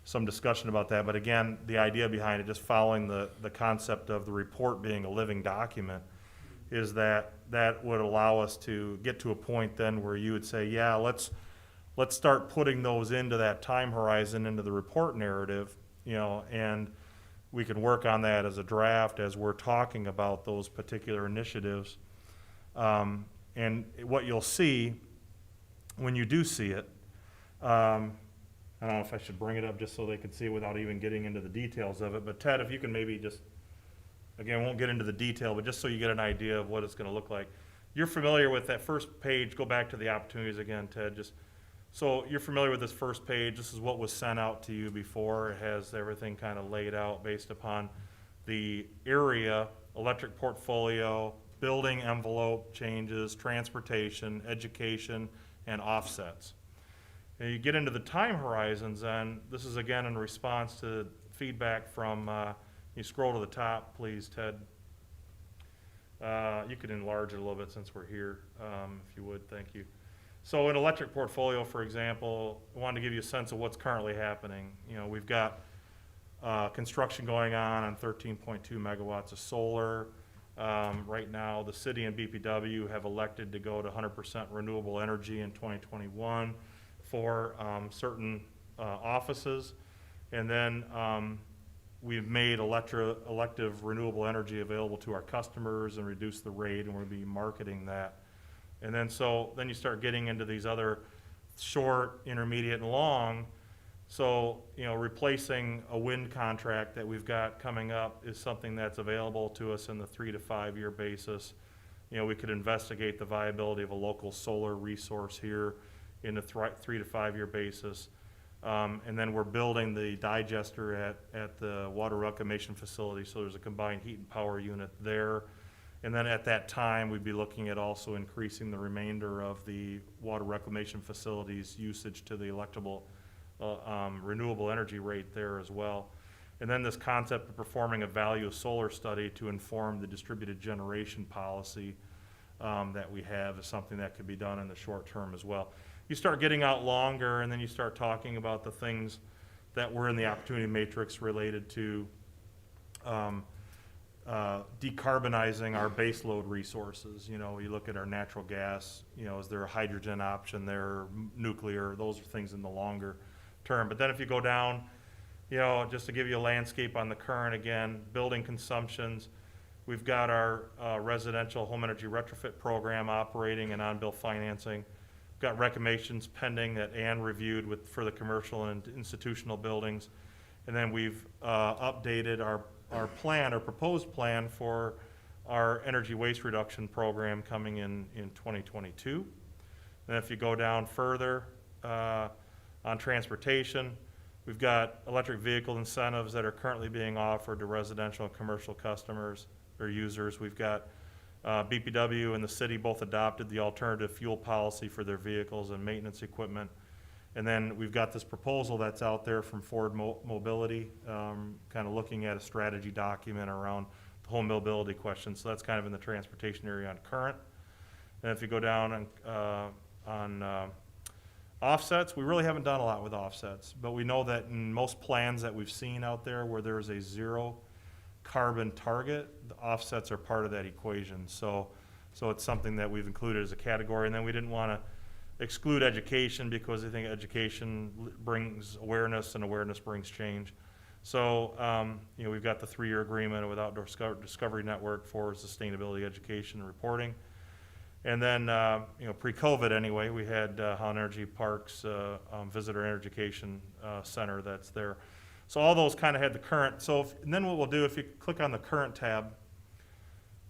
S10: some discussion about that. But again, the idea behind it, just following the concept of the report being a living document, is that would allow us to get to a point then where you would say, yeah, let's start putting those into that time horizon, into the report narrative, and we can work on that as a draft as we're talking about those particular initiatives. And what you'll see when you do see it, I don't know if I should bring it up just so they could see it without even getting into the details of it, but Ted, if you can maybe just, again, won't get into the detail, but just so you get an idea of what it's gonna look like. You're familiar with that first page. Go back to the opportunities again, Ted. So you're familiar with this first page. This is what was sent out to you before. It has everything kind of laid out based upon the area, electric portfolio, building envelope changes, transportation, education, and offsets. And you get into the time horizons, and this is again in response to feedback from, you scroll to the top, please, Ted. You could enlarge it a little bit since we're here, if you would, thank you. So in electric portfolio, for example, I wanted to give you a sense of what's currently happening. We've got construction going on 13.2 megawatts of solar. Right now, the city and BPW have elected to go to 100% renewable energy in 2021 for certain offices. And then we've made elective renewable energy available to our customers and reduced the rate, and we'll be marketing that. And then then you start getting into these other short, intermediate, and long. So, replacing a wind contract that we've got coming up is something that's available to us in the 3 to 5 year basis. We could investigate the viability of a local solar resource here in the 3 to 5 year basis. And then we're building the digester at the water reclamation facility, so there's a combined heat and power unit there. And then at that time, we'd be looking at also increasing the remainder of the water reclamation facility's usage to the electable renewable energy rate there as well. And then this concept of performing a value of solar study to inform the distributed generation policy that we have is something that could be done in the short term as well. You start getting out longer, and then you start talking about the things that were in the opportunity matrix related to decarbonizing our baseload resources. You look at our natural gas, is there a hydrogen option there, nuclear? Those are things in the longer term. But then if you go down, just to give you a landscape on the current again, building consumptions, we've got our residential home energy retrofit program operating and on-bill financing. We've got recommendations pending that Ann reviewed for the commercial and institutional buildings. And then we've updated our proposed plan for our energy waste reduction program coming in 2022. And if you go down further, on transportation. We've got electric vehicle incentives that are currently being offered to residential and commercial customers or users. We've got BPW and the city both adopted the alternative fuel policy for their vehicles and maintenance equipment. And then we've got this proposal that's out there from Ford Mobility, kind of looking at a strategy document around the whole mobility question. So that's kind of in the transportation area on current. And if you go down on offsets, we really haven't done a lot with offsets, but we know that in most plans that we've seen out there where there's a zero carbon target, the offsets are part of that equation. So it's something that we've included as a category. And then we didn't want to exclude education because I think education brings awareness and awareness brings change. So, we've got the 3-year agreement with Outdoor Discovery Network for sustainability education and reporting. And then, pre-COVID anyway, we had Holland Energy Parks Visitor and Education Center that's there. So all those kind of had the current. And then what we'll do, if you click on the current tab,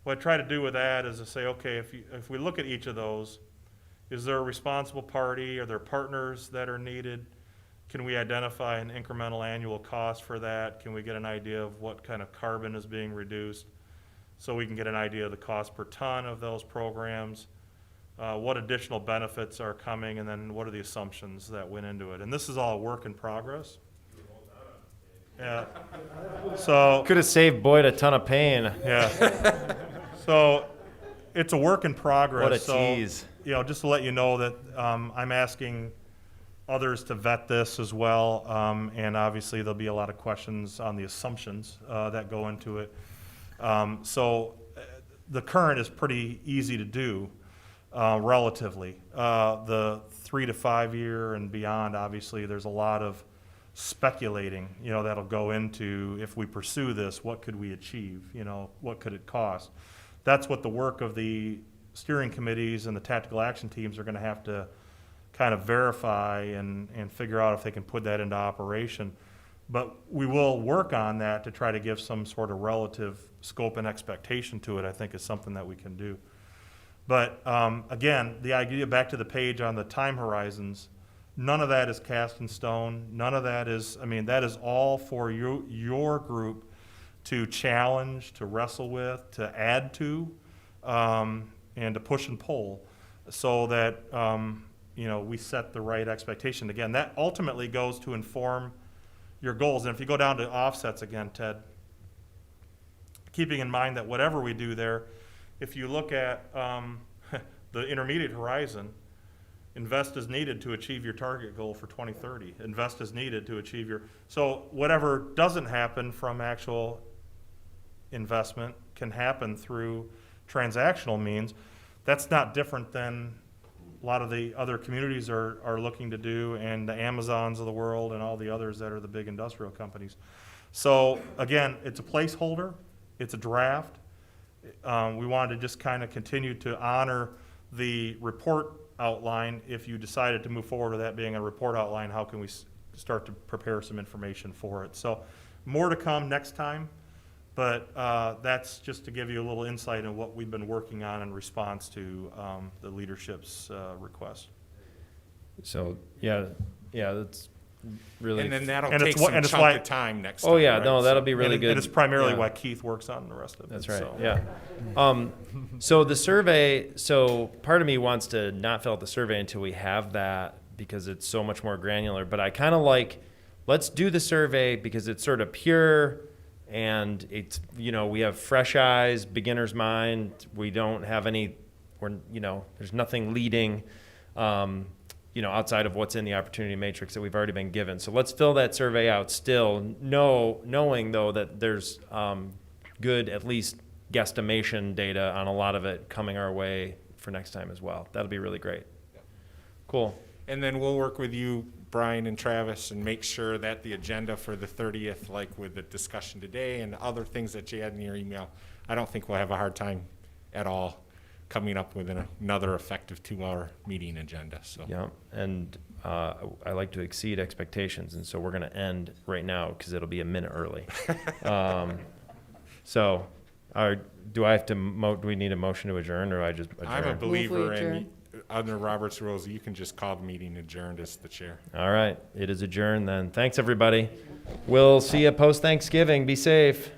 S10: what I try to do with that is to say, okay, if we look at each of those, is there a responsible party? Are there partners that are needed? Can we identify an incremental annual cost for that? Can we get an idea of what kind of carbon is being reduced? So we can get an idea of the cost per ton of those programs, what additional benefits are coming, and then what are the assumptions that went into it. And this is all a work in progress. Yeah. So
S1: Could have saved Boyd a ton of pain.
S10: yeah. So it's a work in progress.
S1: What a
S10: So,
S1: tease.
S10: just to let you know that I'm asking others to vet this as well, and obviously there'll be a lot of questions on the assumptions that go into it. The current is pretty easy to do relatively. The 3 to 5 year and beyond, obviously, there's a lot of speculating, that'll go into if we pursue this, what could we achieve? What could it cost? That's what the work of the steering committees and the tactical action teams are going to have to kind of verify and figure out if they can put that into operation. But we will work on that to try to give some sort of relative scope and expectation to it, I think is something that we can do. But again, the idea, back to the page on the time horizons, none of that is cast in stone. None of that is, that is all for your group to challenge, to wrestle with, to add to, and to push and pull so that, we set the right expectation. Again, that ultimately goes to inform your goals. And if you go down to offsets again, Ted, keeping in mind that whatever we do there, if you look at the intermediate horizon, invest is needed to achieve your target goal for 2030. Invest is needed to achieve so whatever doesn't happen from actual investment can happen through transactional means. That's not different than a lot of the other communities are looking to do, and the Amazons of the world and all the others that are the big industrial companies. So again, it's a placeholder, it's a draft. We wanted to just kind of continue to honor the report outline. If you decided to move forward with that being a report outline, how can we start to prepare some information for it? So more to come next time, but that's just to give you a little insight on what we've been working on in response to the leadership's request.
S1: So, yeah, that's really.
S4: And then that'll
S10: And
S4: take
S10: it's wh-
S4: some
S10: and it's
S4: chunk
S10: why-
S4: of time next time.
S1: Oh, yeah,
S4: right?
S1: no, that'll
S4: So-
S1: be really good.
S10: And it's primarily
S1: Yeah.
S10: why Keith works on the rest of it.
S1: That's right,
S10: so.
S1: yeah. So the survey, so part of me wants to not fill out the survey until we have that because it's so much more granular. But I kind of let's do the survey because it's sort of pure and it's, we have fresh eyes, beginner's mind. We don't have there's nothing leading, outside of what's in the opportunity matrix that we've already been given. So let's fill that survey out still, knowing though that there's good, at least guesstimation data on a lot of it coming our way for next time as well. That'll be really great. Cool.
S4: And then we'll work with you, Brian and Travis, and make sure that the agenda for the 30th, like with the discussion today and other things that you had in your email, I don't think we'll have a hard time at all coming up with another effective 2-hour meeting agenda. So
S1: Yeah, and I like to exceed expectations, and so we're going to end right now because it'll be a minute early. Do I have to? Do we need a motion to adjourn, or I just adjourn?
S4: I'm a believer in
S2: adjourn.
S4: under Robert's rules, you can just call the meeting adjourned as the chair.
S1: All right, it is adjourned then. Thanks, everybody. We'll see you post-Thanksgiving. Be safe.